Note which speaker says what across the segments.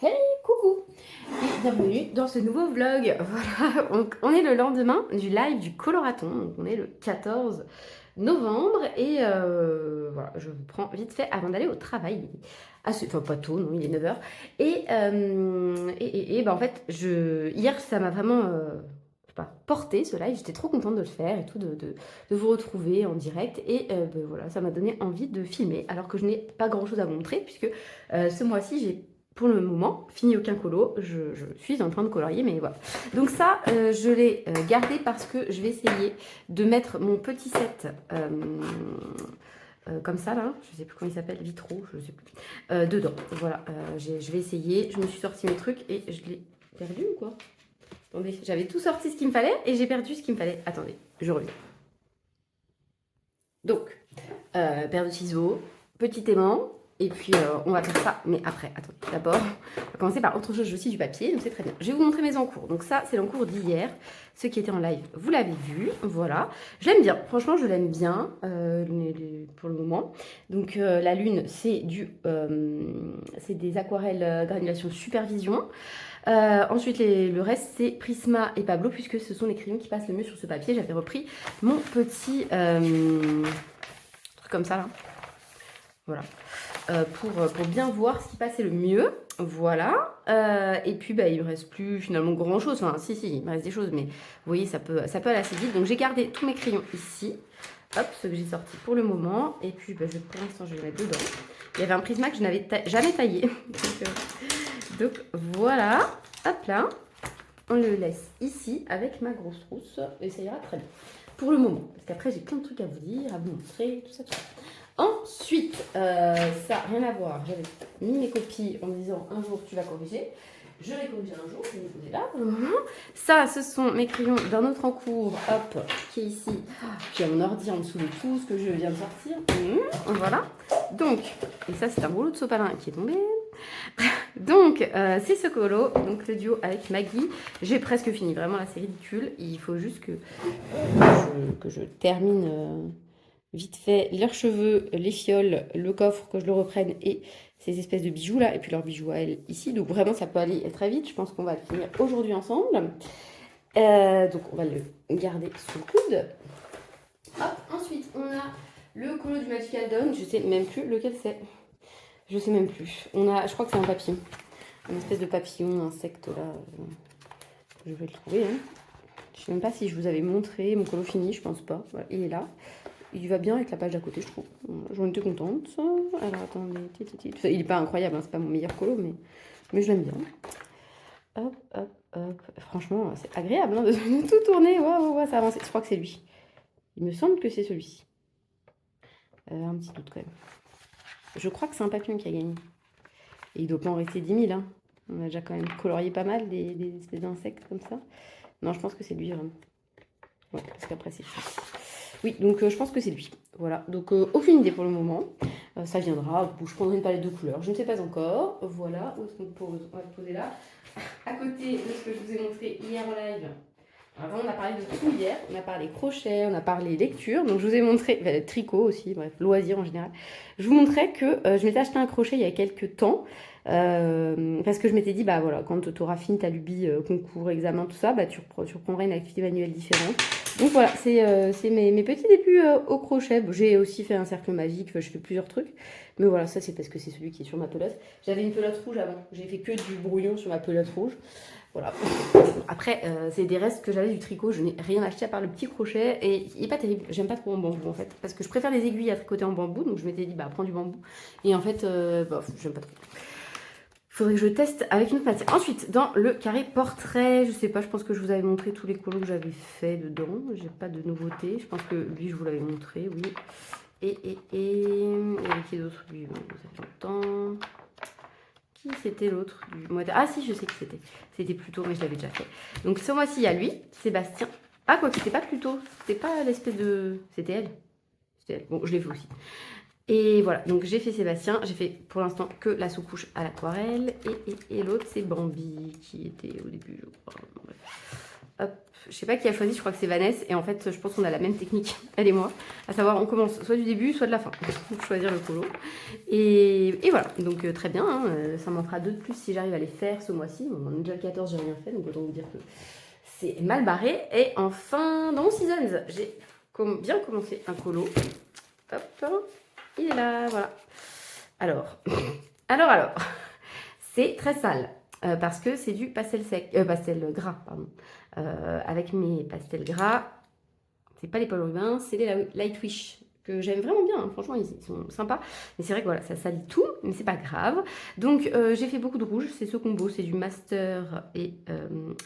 Speaker 1: Hey, coucou et bienvenue dans ce nouveau vlog. Voilà, on est le lendemain du live du Coloraton, donc on est le 14 novembre et voilà, je vous prends vite fait avant d'aller au travail. Enfin pas tôt, non, il est 9h. En fait, hier ça m'a vraiment je sais pas, porté ce live, j'étais trop contente de le faire et tout, de vous retrouver en direct et voilà, ça m'a donné envie de filmer alors que je n'ai pas grand chose à vous montrer puisque ce mois-ci j'ai pour le moment, fini aucun colo, je suis en train de colorier, mais voilà. Donc ça, je l'ai gardé parce que je vais essayer de mettre mon petit set comme ça, là, je sais plus comment il s'appelle, vitraux, je sais plus, dedans. Voilà, je vais essayer, je me suis sorti mes trucs et je l'ai perdu ou quoi? Attendez, j'avais tout sorti ce qu'il me fallait et j'ai perdu ce qu'il me fallait. Attendez, je reviens. Donc, paire de ciseaux, petit aimant. Et puis, on va faire ça, mais après, attendez, d'abord, on va commencer par autre chose, j'ai aussi du papier, donc c'est très bien. Je vais vous montrer mes encours. Donc ça, c'est l'encours d'hier. Ceux qui étaient en live, vous l'avez vu, voilà. Je l'aime bien, franchement, je l'aime bien pour le moment. Donc la lune, c'est des aquarelles granulation supervision. Ensuite, le reste, c'est Prisma et Pablo, puisque ce sont les crayons qui passent le mieux sur ce papier. J'avais repris mon petit truc comme ça, là. Voilà. Pour bien voir ce qui passait le mieux. Voilà. Et puis, bah, il ne me reste plus finalement grand-chose. Enfin, si, il me reste des choses, mais vous voyez, ça peut aller assez vite. Donc, j'ai gardé tous mes crayons ici. Hop, ceux que j'ai sortis pour le moment. Et puis, bah, pour l'instant, je vais les mettre dedans. Il y avait un Prisma que je n'avais jamais taillé. Donc, voilà. Hop là. On le laisse ici avec ma grosse trousse. Et ça ira très bien. Pour le moment. Parce qu'après, j'ai plein de trucs à vous dire, à vous montrer, tout ça, tout ça. Ensuite, ça, rien à voir, j'avais mis mes copies en me disant un jour tu vas corriger. Je l'ai corrigé un jour, je vais vous poser là pour le moment. Ça, ce sont mes crayons d'un autre encours, hop, qui est ici. Puis il y a mon ordi en dessous de tout ce que je viens de sortir. Voilà. Donc, et ça c'est un rouleau de sopalin qui est tombé. Donc, c'est ce colo, donc le duo avec Maggie. J'ai presque fini, vraiment là c'est ridicule. Il faut juste que je termine... vite fait, leurs cheveux, les fioles, le coffre, que je le reprenne et ces espèces de bijoux là, et puis leurs bijoux à elle ici. Donc vraiment, ça peut aller très vite. Je pense qu'on va le finir aujourd'hui ensemble. Donc on va le garder sous le coude. Hop, ensuite, on a le colo du Magical Dawn. Je sais même plus lequel c'est. Je sais même plus. Je crois que c'est un papillon. Une espèce de papillon, insecte là. Je vais le trouver. Hein. Je sais même pas si je vous avais montré mon colo fini, je pense pas. Voilà, il est là. Il va bien avec la page d'à côté, je trouve. J'en étais contente. Alors, attendez. Il n'est pas incroyable, hein, c'est pas mon meilleur colo, mais je l'aime bien. Hop, hop, hop. Franchement, c'est agréable hein, de tout tourner. Waouh, ça avance. Je crois que c'est lui. Il me semble que c'est celui-ci. Un petit doute quand même. Je crois que c'est un papillon qui a gagné. Et il doit pas en rester 10 000. Hein. On a déjà quand même colorié pas mal des espèces d'insectes comme ça. Non, je pense que c'est lui vraiment. Ouais, parce qu'après c'est lui. Oui, donc je pense que c'est lui. Voilà, donc aucune idée pour le moment. Ça viendra. Je prendrai une palette de couleurs. Je ne sais pas encore. Voilà, où est-ce qu'on pose? On va le poser là. À côté de ce que je vous ai montré hier en live. Alors, on a parlé de tout hier. On a parlé crochet, on a parlé lecture. Donc je vous ai montré tricot aussi, bref, loisirs en général. Je vous montrais que je m'étais acheté un crochet il y a quelques temps. Parce que je m'étais dit, bah voilà, quand tu auras fini ta lubie, concours, examen, tout ça, bah tu reprendras une activité manuelle différente. Donc voilà, c'est mes petits débuts au crochet. Bon, j'ai aussi fait un cercle magique, je fais plusieurs trucs. Mais voilà, ça c'est parce que c'est celui qui est sur ma pelote. J'avais une pelote rouge avant, j'ai fait que du brouillon sur ma pelote rouge. Voilà. Après, c'est des restes que j'avais du tricot, je n'ai rien acheté à part le petit crochet. Et il n'est pas terrible, j'aime pas trop en bambou en fait. Parce que je préfère les aiguilles à tricoter en bambou, donc je m'étais dit, bah prends du bambou. Et en fait, j'aime pas trop. Il faudrait que je teste avec une autre matière. Ensuite, dans le carré portrait, je sais pas, je pense que je vous avais montré tous les colos que j'avais fait dedans. J'ai pas de nouveauté. Je pense que lui, je vous l'avais montré, oui. Et il y avait qui d'autre lui, bon, ça fait longtemps. Qui c'était l'autre du mois de... Ah si, je sais qui c'était. C'était plus tôt, mais je l'avais déjà fait. Donc ce mois-ci, il y a lui, Sébastien. Ah, quoi que c'était pas plus tôt. C'était pas l'espèce de... C'était elle. C'était elle. Bon, je l'ai fait aussi. Et voilà, donc j'ai fait Sébastien, j'ai fait pour l'instant que la sous-couche à l'aquarelle. Et l'autre, c'est Bambi, qui était au début, je crois. Bref. Hop, je sais pas qui a choisi, je crois que c'est Vanessa. Et en fait, je pense qu'on a la même technique, elle et moi. À savoir, on commence soit du début, soit de la fin. Pour choisir le colo. Et voilà, donc très bien. Hein, ça m'en fera 2 de plus si j'arrive à les faire ce mois-ci. Bon, on est déjà le 14, j'ai rien fait, donc autant vous dire que c'est mal barré. Et enfin, dans mon Seasons, j'ai bien commencé un colo. Hop, il est là, voilà. Alors, c'est très sale. Parce que c'est du pastel sec, pastel gras, pardon. Avec mes pastels gras, c'est pas les Paul Rubin, c'est les Lightwish que j'aime vraiment bien, hein. Franchement ils sont sympas, mais c'est vrai que voilà, ça salit tout, mais c'est pas grave. Donc j'ai fait beaucoup de rouge, c'est ce combo, c'est du Master et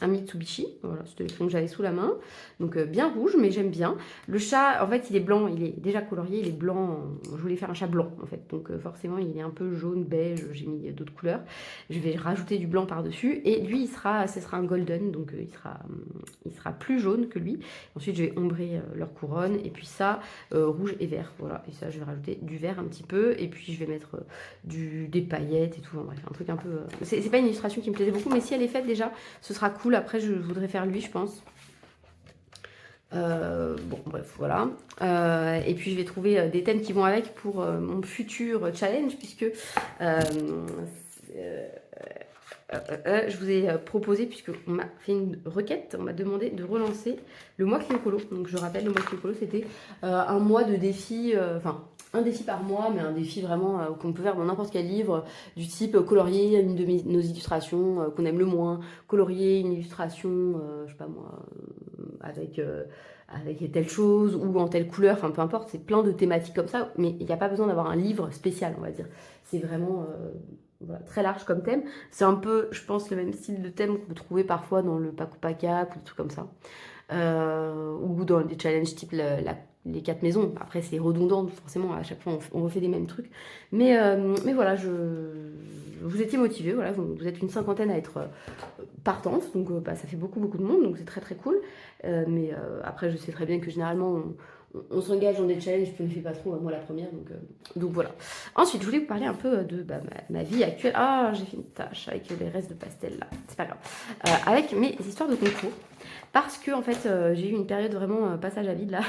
Speaker 1: un Mitsubishi, voilà, c'était le crayon que j'avais sous la main, donc bien rouge, mais j'aime bien. Le chat, en fait il est blanc, il est déjà colorié, il est blanc, je voulais faire un chat blanc en fait, donc forcément il est un peu jaune, beige, j'ai mis d'autres couleurs, je vais rajouter du blanc par-dessus, et lui ce sera un golden, donc il sera plus jaune que lui. Ensuite je vais ombrer leur couronne, et puis ça, rouge et vert, voilà, et ça je vais rajouter du vert un petit peu, et puis je vais mettre des paillettes et tout, bref, un truc un peu... C'est pas une illustration qui me plaisait beaucoup, mais si elle est faite déjà, ce sera cool. Après je voudrais faire lui, je pense. Bon bref, voilà. Et puis je vais trouver des thèmes qui vont avec pour mon futur challenge, puisque je vous ai proposé, puisqu'on m'a fait une requête, on m'a demandé de relancer le mois Cliocolo. Donc je rappelle, le mois Cliocolo, c'était un mois de défi, enfin un défi par mois, mais un défi vraiment qu'on peut faire dans n'importe quel livre, du type colorier une de nos illustrations qu'on aime le moins, colorier une illustration, je sais pas moi, avec telle chose ou en telle couleur, enfin peu importe, c'est plein de thématiques comme ça, mais il n'y a pas besoin d'avoir un livre spécial, on va dire. C'est vraiment... voilà, très large comme thème. C'est un peu, je pense, le même style de thème qu'on peut trouver parfois dans le Paco Pacac ou des trucs comme ça. Ou dans des challenges type les 4 maisons. Après, c'est redondant, forcément, à chaque fois, on refait les mêmes trucs. Mais voilà, vous étiez motivés, voilà, vous êtes une cinquantaine à être partante, donc ça fait beaucoup, beaucoup de monde, donc c'est très, très cool. Mais après, je sais très bien que généralement, on s'engage dans des challenges, je ne le fais pas trop, moi la première, donc voilà. Ensuite, je voulais vous parler un peu de ma vie actuelle. Ah, j'ai fait une tâche avec les restes de pastel là, c'est pas grave. Avec mes histoires de concours. Parce que en fait, j'ai eu une période vraiment passage à vide là.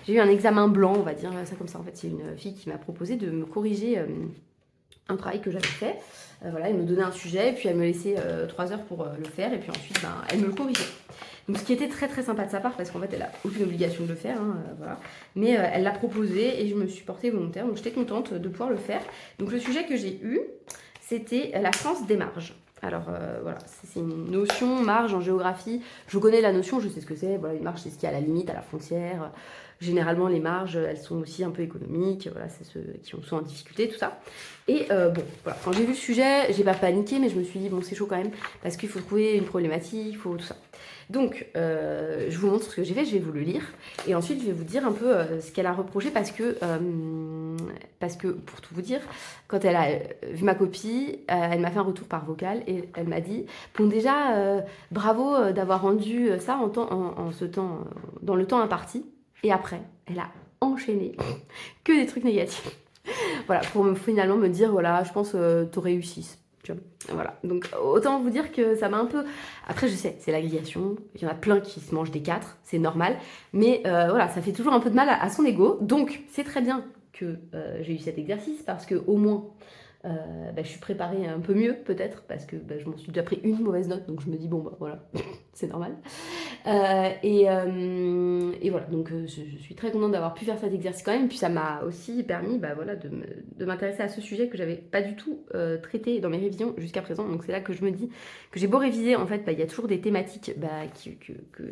Speaker 1: J'ai eu un examen blanc, on va dire ça comme ça. En fait, c'est une fille qui m'a proposé de me corriger un travail que j'avais fait. Voilà, elle me donnait un sujet, et puis elle me laissait 3 heures pour le faire, et puis ensuite, elle me le corrigeait. Donc ce qui était très très sympa de sa part, parce qu'en fait elle a aucune obligation de le faire, hein, voilà. Mais elle l'a proposé et je me suis portée volontaire, donc j'étais contente de pouvoir le faire. Donc le sujet que j'ai eu, c'était la France des marges. Alors voilà, c'est une notion, marge en géographie. Je connais la notion, je sais ce que c'est. Voilà, une marge, c'est ce qui est à la limite, à la frontière. Généralement, les marges, elles sont aussi un peu économiques. Voilà, c'est ceux qui sont en difficulté, tout ça. Et bon, voilà, quand j'ai vu le sujet, j'ai pas paniqué, mais je me suis dit, bon, c'est chaud quand même, parce qu'il faut trouver une problématique, il faut tout ça. Donc, je vous montre ce que j'ai fait, je vais vous le lire. Et ensuite, je vais vous dire un peu ce qu'elle a reproché, parce que, pour tout vous dire, quand elle a vu ma copie, elle m'a fait un retour par vocal, et elle m'a dit, bon déjà, bravo d'avoir rendu ça dans le temps imparti. Et après, elle a enchaîné que des trucs négatifs. Voilà, pour finalement me dire, voilà, je pense que t'aurais eu 6. Voilà, donc autant vous dire que ça m'a un peu... Après, je sais, c'est l'agrégation, il y en a plein qui se mangent des 4, c'est normal. Mais voilà, ça fait toujours un peu de mal à son ego. Donc, c'est très bien que j'ai eu cet exercice, parce que au moins... je suis préparée un peu mieux peut-être, parce que je m'en suis déjà pris une mauvaise note, donc je me dis bon voilà, c'est normal. Et voilà, donc je suis très contente d'avoir pu faire cet exercice quand même, puis ça m'a aussi permis voilà, de m'intéresser à ce sujet que j'avais pas du tout traité dans mes révisions jusqu'à présent. Donc c'est là que je me dis que j'ai beau réviser, en fait il y a toujours des thématiques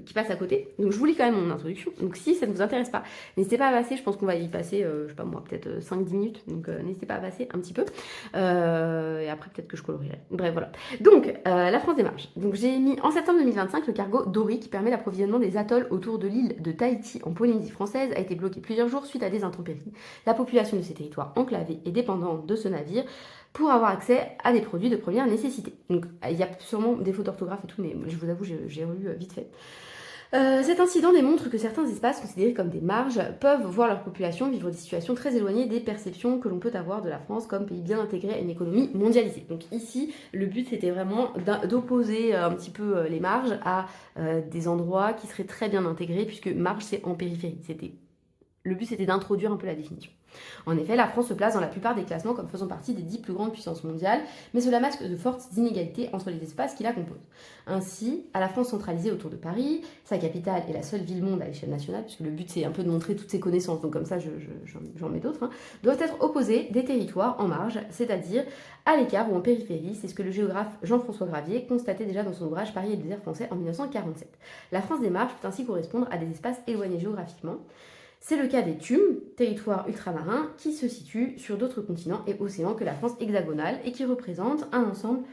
Speaker 1: qui passent à côté. Donc je vous lis quand même mon introduction, donc si ça ne vous intéresse pas, n'hésitez pas à passer, je pense qu'on va y passer, je sais pas moi, peut-être 5-10 minutes, donc n'hésitez pas à passer un petit peu. Et après peut-être que je colorierai. Bref voilà. Donc la France des marges. Donc j'ai mis en septembre 2025 le cargo Dory qui permet l'approvisionnement des atolls autour de l'île de Tahiti en Polynésie française a été bloqué plusieurs jours suite à des intempéries. La population de ces territoires enclavés est dépendante de ce navire pour avoir accès à des produits de première nécessité. Donc il y a sûrement des fautes d'orthographe et tout, mais je vous avoue j'ai relu vite fait. Cet incident démontre que certains espaces considérés comme des marges peuvent voir leur population vivre des situations très éloignées des perceptions que l'on peut avoir de la France comme pays bien intégré à une économie mondialisée. Donc ici, le but c'était vraiment d'opposer un petit peu les marges à des endroits qui seraient très bien intégrés, puisque marge c'est en périphérie. Le but c'était d'introduire un peu la définition. En effet, la France se place dans la plupart des classements comme faisant partie des 10 plus grandes puissances mondiales, mais cela masque de fortes inégalités entre les espaces qui la composent. Ainsi, à la France centralisée autour de Paris, sa capitale est la seule ville-monde à l'échelle nationale, puisque le but c'est un peu de montrer toutes ses connaissances, donc comme ça j'en mets d'autres, doivent être opposés des territoires en marge, c'est-à-dire à l'écart ou en périphérie. C'est ce que le géographe Jean-François Gravier constatait déjà dans son ouvrage Paris et le désert français en 1947. La France des marges peut ainsi correspondre à des espaces éloignés géographiquement. C'est le cas des TUM, territoires ultramarins, qui se situent sur d'autres continents et océans que la France hexagonale et qui représentent un ensemble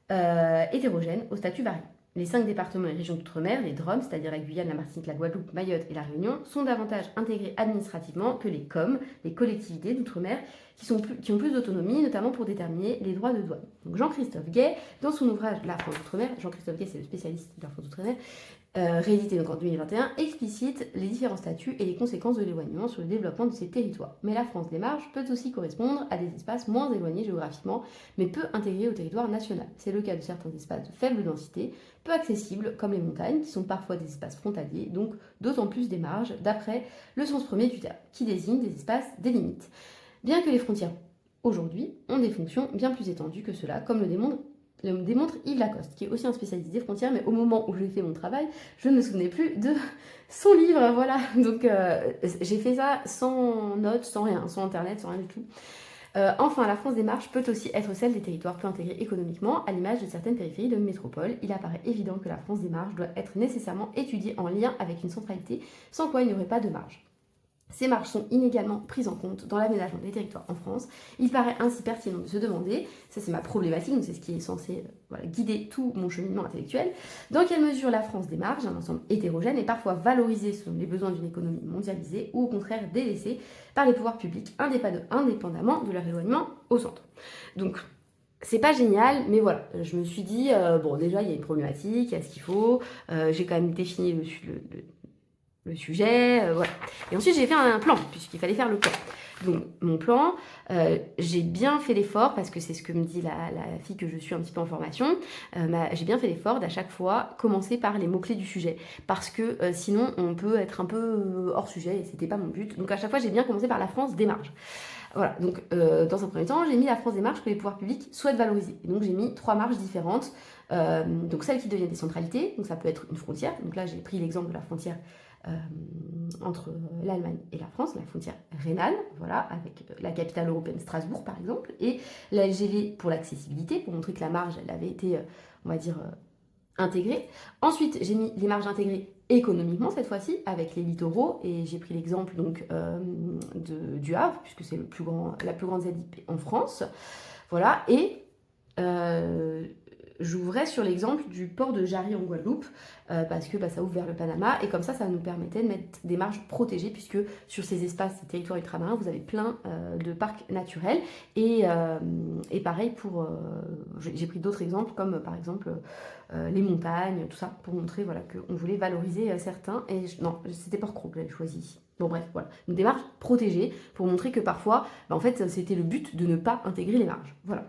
Speaker 1: hétérogène au statut varié. Les 5 départements et régions d'outre-mer, les DROM, c'est-à-dire la Guyane, la Martinique, la Guadeloupe, Mayotte et la Réunion, sont davantage intégrés administrativement que les COM, les collectivités d'outre-mer, qui ont plus d'autonomie, notamment pour déterminer les droits de douane. Donc Jean-Christophe Gay, dans son ouvrage La France d'outre-mer, Jean-Christophe Gay c'est le spécialiste de la France d'outre-mer, réédité donc en 2021, explicite les différents statuts et les conséquences de l'éloignement sur le développement de ces territoires. Mais la France des marges peut aussi correspondre à des espaces moins éloignés géographiquement, mais peu intégrés au territoire national. C'est le cas de certains espaces de faible densité, peu accessibles, comme les montagnes, qui sont parfois des espaces frontaliers, donc d'autant plus des marges, d'après le sens premier du terme, qui désigne des espaces des limites. Bien que les frontières, aujourd'hui, ont des fonctions bien plus étendues que cela, comme le démontre Yves Lacoste, qui est aussi un spécialiste des frontières, mais au moment où j'ai fait mon travail, je ne me souvenais plus de son livre, voilà. Donc j'ai fait ça sans notes, sans rien, sans internet, sans rien du tout. Enfin, la France des marges peut aussi être celle des territoires peu intégrés économiquement, à l'image de certaines périphéries de métropole. Il apparaît évident que la France des marges doit être nécessairement étudiée en lien avec une centralité, sans quoi il n'y aurait pas de marge. Ces marges sont inégalement prises en compte dans l'aménagement des territoires en France. Il paraît ainsi pertinent de se demander, ça c'est ma problématique, donc c'est ce qui est censé guider tout mon cheminement intellectuel, dans quelle mesure la France des marges, un ensemble hétérogène, est parfois valorisée selon les besoins d'une économie mondialisée ou au contraire délaissée par les pouvoirs publics indépendamment de leur éloignement au centre. Donc c'est pas génial, mais voilà, je me suis dit, bon déjà il y a une problématique, il y a ce qu'il faut, j'ai quand même défini le sujet, voilà. Et ensuite, j'ai fait un plan, puisqu'il fallait faire le plan. Donc, mon plan, j'ai bien fait l'effort, parce que c'est ce que me dit la fille que je suis un petit peu en formation, j'ai bien fait l'effort d'à chaque fois commencer par les mots-clés du sujet, parce que sinon, on peut être un peu hors sujet, et c'était pas mon but. Donc, à chaque fois, j'ai bien commencé par la France des marges. Voilà, donc dans un premier temps, j'ai mis la France des marges que les pouvoirs publics souhaitent valoriser. Et donc, j'ai mis 3 marges différentes. Donc, celles qui deviennent des centralités, donc ça peut être une frontière. Donc là, j'ai pris l'exemple de la frontière entre l'Allemagne et la France, la frontière rhénane, voilà, avec la capitale européenne Strasbourg par exemple, et la LGV pour l'accessibilité, pour montrer que la marge, elle avait été, on va dire, intégrée. Ensuite, j'ai mis les marges intégrées économiquement cette fois-ci, avec les littoraux, et j'ai pris l'exemple donc du Havre, puisque c'est la plus grande ZIP en France, voilà, et j'ouvrais sur l'exemple du port de Jarry en Guadeloupe, parce que ça ouvre vers le Panama, et comme ça nous permettait de mettre des marges protégées, puisque sur ces espaces, ces territoires ultramarins, vous avez plein de parcs naturels, et pareil pour... j'ai pris d'autres exemples, comme par exemple les montagnes, tout ça, pour montrer voilà, qu'on voulait valoriser certains, et non, c'était Port-Cros que j'avais choisi ici. Bon bref, voilà, une démarche protégée, pour montrer que parfois, en fait, c'était le but de ne pas intégrer les marges, voilà.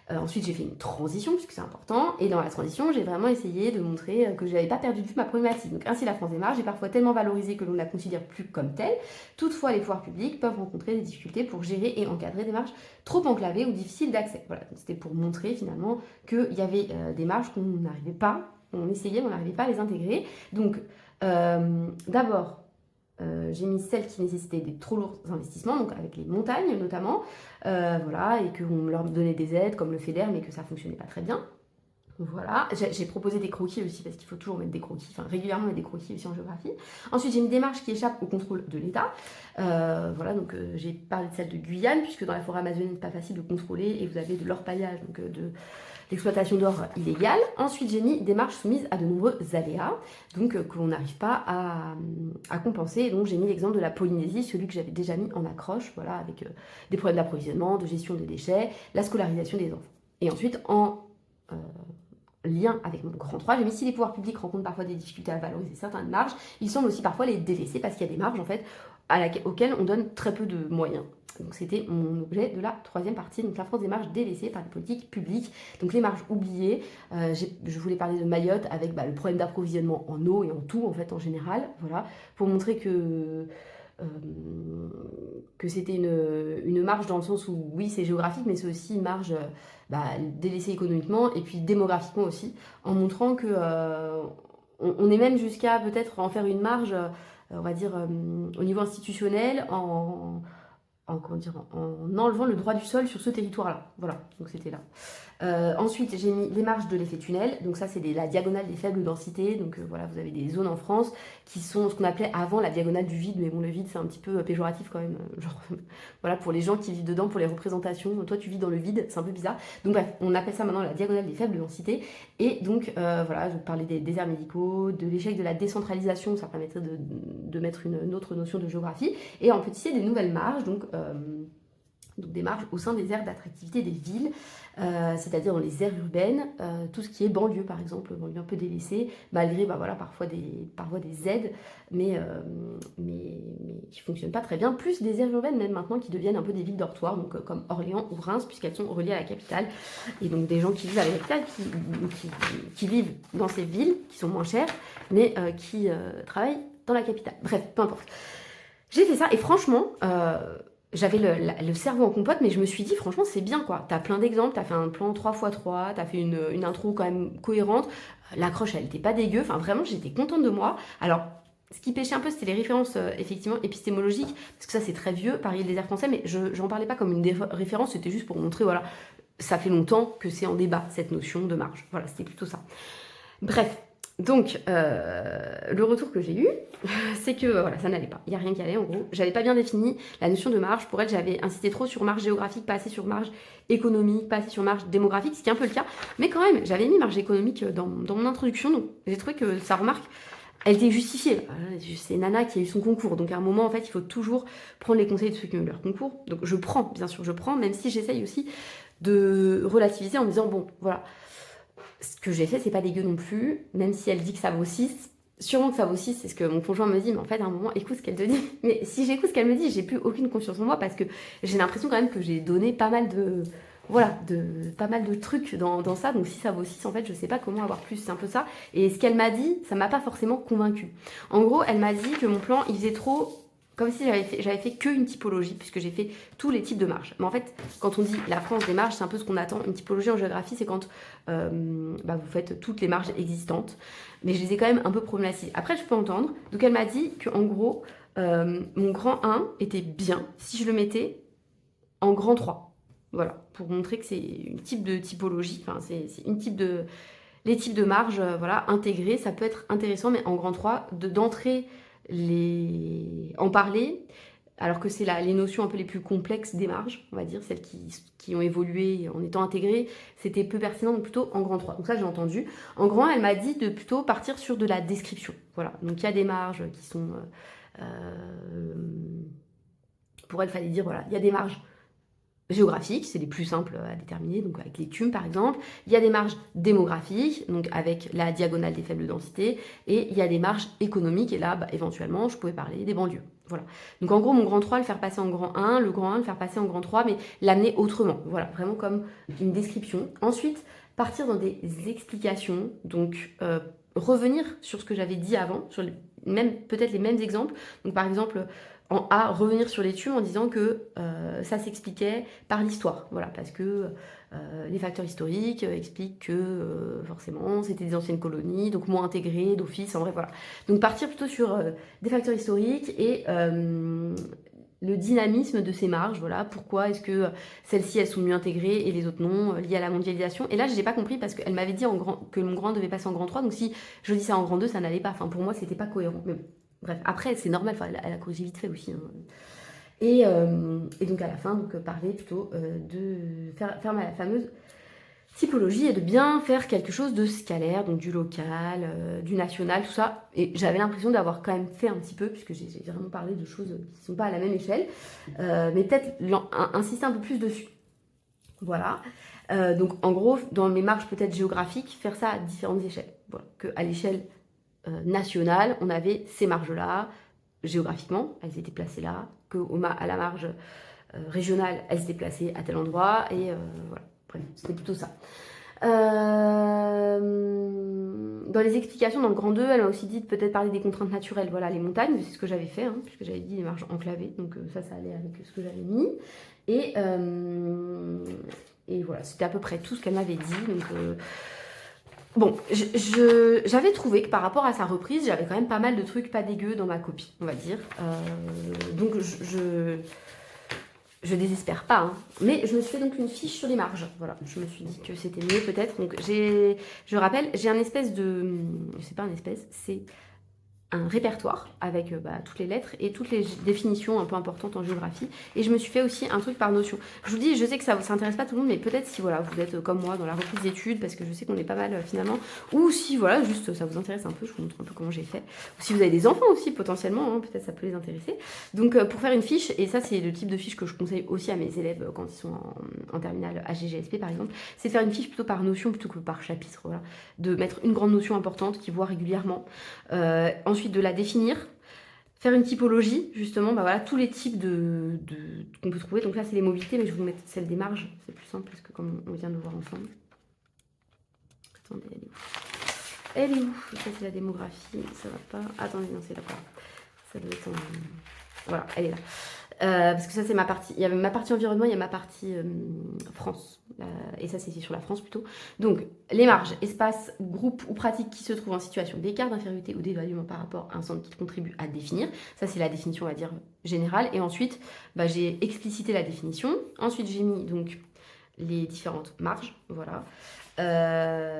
Speaker 1: Ensuite, j'ai fait une transition, puisque c'est important, et dans la transition, j'ai vraiment essayé de montrer que je n'avais pas perdu de vue ma problématique. Donc ainsi, la France des marges est parfois tellement valorisée que l'on ne la considère plus comme telle. Toutefois, les pouvoirs publics peuvent rencontrer des difficultés pour gérer et encadrer des marges trop enclavées ou difficiles d'accès. Voilà, c'était pour montrer finalement qu'il y avait des marges qu'on n'arrivait pas, on essayait, mais on n'arrivait pas à les intégrer. Donc, d'abord, j'ai mis celles qui nécessitaient des trop lourds investissements, donc avec les montagnes notamment, voilà, et qu'on leur donnait des aides comme le FEDER, mais que ça fonctionnait pas très bien. Voilà, j'ai proposé des croquis aussi, parce qu'il faut toujours mettre des croquis, enfin régulièrement mettre des croquis aussi en géographie. Ensuite, j'ai une démarche qui échappe au contrôle de l'État. Voilà, donc j'ai parlé de celle de Guyane, puisque dans la forêt amazonienne, c'est pas facile de contrôler, et vous avez de l'orpaillage, donc de l'exploitation d'or illégale. Ensuite, j'ai mis des marges soumises à de nombreux aléas, donc que l'on n'arrive pas à compenser. Et donc, j'ai mis l'exemple de la Polynésie, celui que j'avais déjà mis en accroche, voilà, avec des problèmes d'approvisionnement, de gestion des déchets, la scolarisation des enfants. Et ensuite, en lien lien avec mon grand 3, j'ai mis si les pouvoirs publics rencontrent parfois des difficultés à valoriser certaines marges, ils semblent aussi parfois les délaisser parce qu'il y a des marges en fait auxquelles on donne très peu de moyens. Donc c'était mon objet de la troisième partie, donc la France des marges délaissées par les politiques publiques, donc les marges oubliées. Je voulais parler de Mayotte avec le problème d'approvisionnement en eau et en tout en fait en général, voilà, pour montrer que c'était une marge dans le sens où oui c'est géographique mais c'est aussi une marge délaissée économiquement et puis démographiquement aussi, en montrant que on est même jusqu'à peut-être en faire une marge on va dire au niveau institutionnel en enlevant le droit du sol sur ce territoire-là. Voilà, donc c'était là. Ensuite, j'ai mis les marges de l'effet tunnel. Donc ça, c'est la diagonale des faibles densités. Donc voilà, vous avez des zones en France qui sont ce qu'on appelait avant la diagonale du vide. Mais bon, le vide, c'est un petit peu péjoratif quand même. Genre, voilà, pour les gens qui vivent dedans, pour les représentations. Toi, tu vis dans le vide, c'est un peu bizarre. Donc bref, on appelle ça maintenant la diagonale des faibles densités. Et donc, voilà, je parlais des déserts médicaux, de l'échec de la décentralisation. Ça permettrait de mettre une autre notion de géographie. Et en petit c, des nouvelles marges. Donc des marges au sein des aires d'attractivité des villes, c'est-à-dire dans les aires urbaines, tout ce qui est banlieue par exemple, banlieue un peu délaissée, malgré parfois des aides, mais qui ne fonctionnent pas très bien, plus des aires urbaines même maintenant qui deviennent un peu des villes dortoirs, donc comme Orléans ou Reims, puisqu'elles sont reliées à la capitale, et donc des gens qui vivent à la capitale, qui vivent dans ces villes, qui sont moins chères, mais qui travaillent dans la capitale. Bref, peu importe. J'ai fait ça, et franchement... j'avais le cerveau en compote, mais je me suis dit, franchement, c'est bien, quoi. T'as plein d'exemples, t'as fait un plan 3x3, t'as fait une intro quand même cohérente. L'accroche, elle était pas dégueu. Enfin, vraiment, j'étais contente de moi. Alors, ce qui pêchait un peu, c'était les références, effectivement, épistémologiques, parce que ça, c'est très vieux, Paris et le désert français, mais j'en parlais pas comme une référence, c'était juste pour montrer, voilà, ça fait longtemps que c'est en débat, cette notion de marge. Voilà, c'était plutôt ça. Bref. Donc, le retour que j'ai eu, c'est que voilà, ça n'allait pas. Il n'y a rien qui allait, en gros. J'avais pas bien défini la notion de marge. Pour elle, j'avais insisté trop sur marge géographique, pas assez sur marge économique, pas assez sur marge démographique, ce qui est un peu le cas. Mais quand même, j'avais mis marge économique dans mon introduction, donc j'ai trouvé que sa remarque, elle était justifiée. C'est Nana qui a eu son concours. Donc à un moment, en fait, il faut toujours prendre les conseils de ceux qui ont eu leur concours. Donc je prends, bien sûr, même si j'essaye aussi de relativiser en me disant, bon, voilà... Ce que j'ai fait, c'est pas dégueu non plus, même si elle dit que ça vaut 6. Sûrement que ça vaut 6, c'est ce que mon conjoint me dit, mais en fait, à un moment, écoute ce qu'elle te dit. Mais si j'écoute ce qu'elle me dit, j'ai plus aucune confiance en moi parce que j'ai l'impression quand même que j'ai donné pas mal de trucs dans ça. Donc si ça vaut 6, en fait, je sais pas comment avoir plus, c'est un peu ça. Et ce qu'elle m'a dit, ça m'a pas forcément convaincue. En gros, elle m'a dit que mon plan, il faisait trop... Comme si j'avais fait qu'une typologie, puisque j'ai fait tous les types de marges. Mais en fait, quand on dit la France des marges, c'est un peu ce qu'on attend. Une typologie en géographie, c'est quand vous faites toutes les marges existantes. Mais je les ai quand même un peu problématisées. Après, je peux entendre. Donc, elle m'a dit qu'en gros, mon grand 1 était bien si je le mettais en grand 3. Voilà, pour montrer que c'est une type de typologie. Enfin, c'est une type de... Les types de marges, voilà, intégrés, ça peut être intéressant, mais en grand 3, d'entrer... en parler, alors que c'est les notions un peu les plus complexes des marges, on va dire, celles qui ont évolué en étant intégrées, c'était peu pertinent, donc plutôt en grand 3. Donc ça, j'ai entendu. En grand 1, elle m'a dit de plutôt partir sur de la description. Voilà, donc il y a des marges qui sont... pour elle, il fallait dire, voilà, il y a des marges géographiques, c'est les plus simples à déterminer, donc avec les CUM par exemple. Il y a des marges démographiques, donc avec la diagonale des faibles densités, et il y a des marges économiques, et là, éventuellement, je pouvais parler des banlieues. Voilà. Donc en gros, mon grand 3, le faire passer en grand 1, le grand 1, le faire passer en grand 3, mais l'amener autrement. Voilà, vraiment comme une description. Ensuite, partir dans des explications, donc revenir sur ce que j'avais dit avant, sur peut-être les mêmes exemples. Donc par exemple... en A, revenir sur les tubes en disant que ça s'expliquait par l'histoire. Voilà, parce que les facteurs historiques expliquent que forcément c'était des anciennes colonies, donc moins intégrées d'office, en vrai, voilà. Donc partir plutôt sur des facteurs historiques et le dynamisme de ces marges, voilà, pourquoi est-ce que celles-ci elles sont mieux intégrées et les autres non, liées à la mondialisation. Et là, je n'ai pas compris parce qu'elle m'avait dit que mon grand devait passer en grand 3, donc si je dis ça en grand 2, ça n'allait pas. Enfin, pour moi, c'était pas cohérent. Mais bon. Bref, après, c'est normal, elle a corrigé vite fait aussi. Hein. Et donc, à la fin, parler plutôt de faire ma fameuse typologie et de bien faire quelque chose de scalaire, donc du local, du national, tout ça. Et j'avais l'impression d'avoir quand même fait un petit peu, puisque j'ai vraiment parlé de choses qui ne sont pas à la même échelle, mais peut-être insister un peu plus dessus. Voilà. Donc en gros, dans mes marges peut-être géographiques, faire ça à différentes échelles. Voilà. Qu'à l'échelle nationale, on avait ces marges-là, géographiquement, elles étaient placées là, à la marge régionale, elles étaient placées à tel endroit, et voilà. Bref, c'était plutôt ça. Dans les explications, dans le grand 2, elle m'a aussi dit de peut-être parler des contraintes naturelles. Voilà, les montagnes, c'est ce que j'avais fait, hein, puisque j'avais dit les marges enclavées, donc ça allait avec ce que j'avais mis. Et voilà, c'était à peu près tout ce qu'elle m'avait dit. Donc, bon, j'avais trouvé que par rapport à sa reprise, j'avais quand même pas mal de trucs pas dégueux dans ma copie, on va dire. Donc, je désespère pas, hein. Mais je me suis fait donc une fiche sur les marges. Voilà, je me suis dit que c'était mieux peut-être. Donc, je rappelle, j'ai un espèce de... C'est pas un espèce, c'est un répertoire avec toutes les lettres et toutes les définitions un peu importantes en géographie. Et je me suis fait aussi un truc par notion. Je vous dis, je sais que ça ne s'intéresse pas tout le monde, mais peut-être si voilà, vous êtes comme moi dans la reprise d'études, parce que je sais qu'on est pas mal finalement, ou si voilà, juste ça vous intéresse un peu, je vous montre un peu comment j'ai fait. Ou si vous avez des enfants aussi potentiellement, hein, peut-être ça peut les intéresser. Donc pour faire une fiche, et ça c'est le type de fiche que je conseille aussi à mes élèves quand ils sont en terminale HGGSP par exemple, c'est de faire une fiche plutôt par notion plutôt que par chapitre. Voilà. De mettre une grande notion importante qu'ils voient régulièrement. Ensuite de la définir, faire une typologie, justement, voilà, tous les types qu'on peut trouver. Donc là, c'est les mobilités, mais je vais vous mettre celle des marges, c'est plus simple, parce que comme on vient de le voir ensemble. Attendez, elle est où? Elle est où? Ça, c'est la démographie, ça va pas. Attendez, non, c'est là-bas. Ça doit être en... Voilà, elle est là. Parce que ça, c'est ma partie. Il y avait ma partie environnement, il y a ma partie France. Et ça, c'est sur la France plutôt. Donc, les marges, espaces, groupes ou pratiques qui se trouvent en situation d'écart, d'infériorité ou d'évaluement par rapport à un centre qui contribue à définir. Ça, c'est la définition, on va dire, générale. Et ensuite, j'ai explicité la définition. Ensuite, j'ai mis donc les différentes marges, voilà.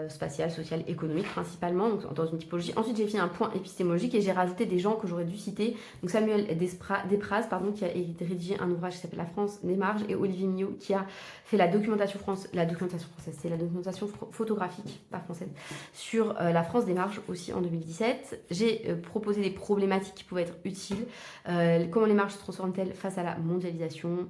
Speaker 1: Spatiale, sociale, économique principalement, donc dans une typologie. Ensuite, j'ai fait un point épistémologique et j'ai rajouté des gens que j'aurais dû citer. Donc Samuel Despraz, qui a rédigé un ouvrage qui s'appelle La France des marges, et Olivier Mignot qui a fait la documentation française, c'est la documentation photographique, pas française, sur la France des marges aussi en 2017. J'ai proposé des problématiques qui pouvaient être utiles. Comment les marges se transforment-elles face à la mondialisation,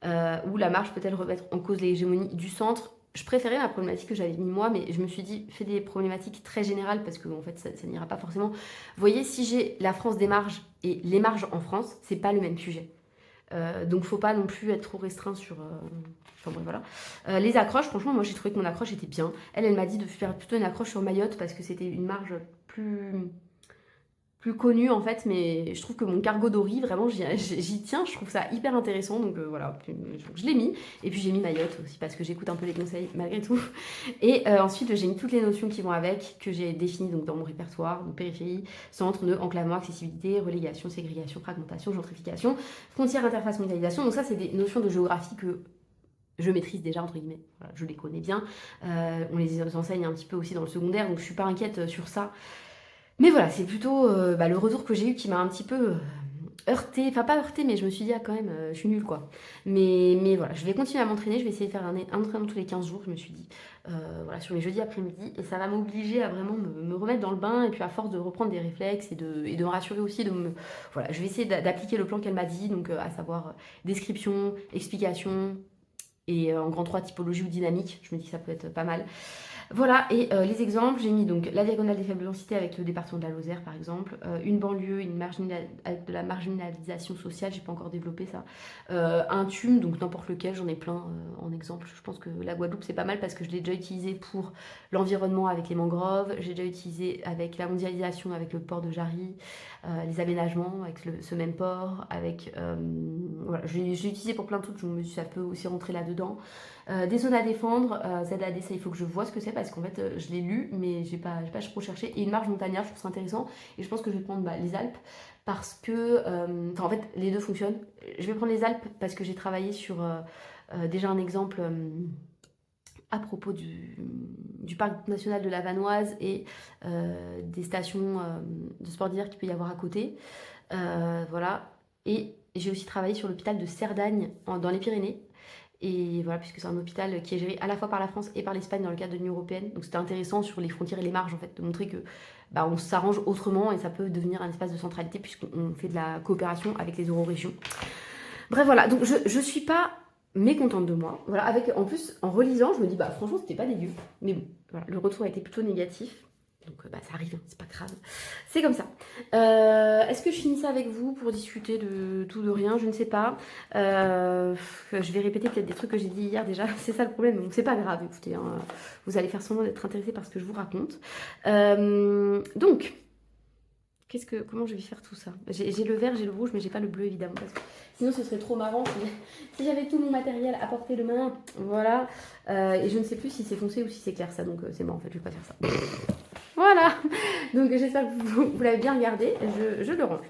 Speaker 1: où la marge peut-elle remettre en cause l'hégémonie du centre. Je préférais la problématique que j'avais mis moi, mais je me suis dit, fais des problématiques très générales parce que en fait, ça n'ira pas forcément. Vous voyez, si j'ai la France des marges et les marges en France, c'est pas le même sujet. Donc, faut pas non plus être trop restreint sur... Enfin bon, voilà. Les accroches, franchement, moi j'ai trouvé que mon accroche était bien. Elle m'a dit de faire plutôt une accroche sur Mayotte parce que c'était une marge plus connue en fait, mais je trouve que mon cargo d'Ori, vraiment j'y tiens, je trouve ça hyper intéressant, donc voilà, je l'ai mis. Et puis j'ai mis Mayotte aussi parce que j'écoute un peu les conseils malgré tout. Et ensuite j'ai mis toutes les notions qui vont avec, que j'ai définies donc dans mon répertoire, donc périphérie, centre, nœud, enclavement, accessibilité, relégation, ségrégation, fragmentation, gentrification, frontière, interface, mondialisation. Donc ça c'est des notions de géographie que je maîtrise déjà, entre guillemets, voilà, je les connais bien. On les enseigne un petit peu aussi dans le secondaire, donc je suis pas inquiète sur ça. Mais voilà, c'est plutôt le retour que j'ai eu qui m'a un petit peu heurtée. Enfin, pas heurtée, mais je me suis dit, ah, quand même, je suis nulle, quoi. Mais voilà, je vais continuer à m'entraîner. Je vais essayer de faire un entraînement tous les 15 jours, je me suis dit. Voilà, sur les jeudis après-midi. Et ça va m'obliger à vraiment me remettre dans le bain. Et puis, à force de reprendre des réflexes et de me rassurer aussi, voilà, je vais essayer d'appliquer le plan qu'elle m'a dit. Donc, à savoir description, explication et en grand 3, typologie ou dynamique. Je me dis que ça peut être pas mal. Voilà, et les exemples, j'ai mis donc la diagonale des faibles densités avec le département de la Lozère par exemple, une banlieue, avec de la marginalisation sociale, j'ai pas encore développé ça, un TUM, donc n'importe lequel, j'en ai plein en exemple. Je pense que la Guadeloupe c'est pas mal parce que je l'ai déjà utilisé pour l'environnement avec les mangroves, j'ai déjà utilisé avec la mondialisation avec le port de Jarry, les aménagements avec ce même port, avec voilà, j'ai utilisé pour plein de trucs, je me suis dit ça peut aussi rentrer là-dedans. Des zones à défendre, ZAD, ça il faut que je vois ce que c'est parce qu'en fait je l'ai lu mais j'ai pas trop cherché. Et une marge montagnard, je trouve ça intéressant et je pense que je vais prendre les Alpes parce que, en fait les deux fonctionnent. Je vais prendre les Alpes parce que j'ai travaillé sur déjà un exemple à propos du parc national de la Vanoise et des stations de sport d'hiver qu'il peut y avoir à côté. Voilà. Et j'ai aussi travaillé sur l'hôpital de Cerdagne dans les Pyrénées. Et voilà, puisque c'est un hôpital qui est géré à la fois par la France et par l'Espagne dans le cadre de l'Union européenne. Donc c'était intéressant sur les frontières et les marges, en fait, de montrer que on s'arrange autrement et ça peut devenir un espace de centralité puisqu'on fait de la coopération avec les eurorégions. Bref, voilà. Donc je suis pas mécontente de moi. Voilà, avec, en plus, en relisant, je me dis, bah franchement, c'était pas dégueu. Mais bon, voilà, le retour a été plutôt négatif. Donc, bah, ça arrive, hein, c'est pas grave. C'est comme ça. Est-ce que je finis ça avec vous pour discuter de tout, de rien? Je ne sais pas. Je vais répéter peut-être des trucs que j'ai dit hier déjà. C'est ça le problème. Donc, c'est pas grave, écoutez. Hein, vous allez faire semblant d'être intéressé par ce que je vous raconte. Donc, comment je vais faire tout ça? J'ai le vert, j'ai le rouge, mais j'ai pas le bleu évidemment. Parce que sinon, ce serait trop marrant si j'avais tout mon matériel à portée de main. Voilà. Et je ne sais plus si c'est foncé ou si c'est clair ça. Donc c'est bon en fait, je vais pas faire ça. Voilà. Donc j'espère que vous l'avez bien regardé. Je le range.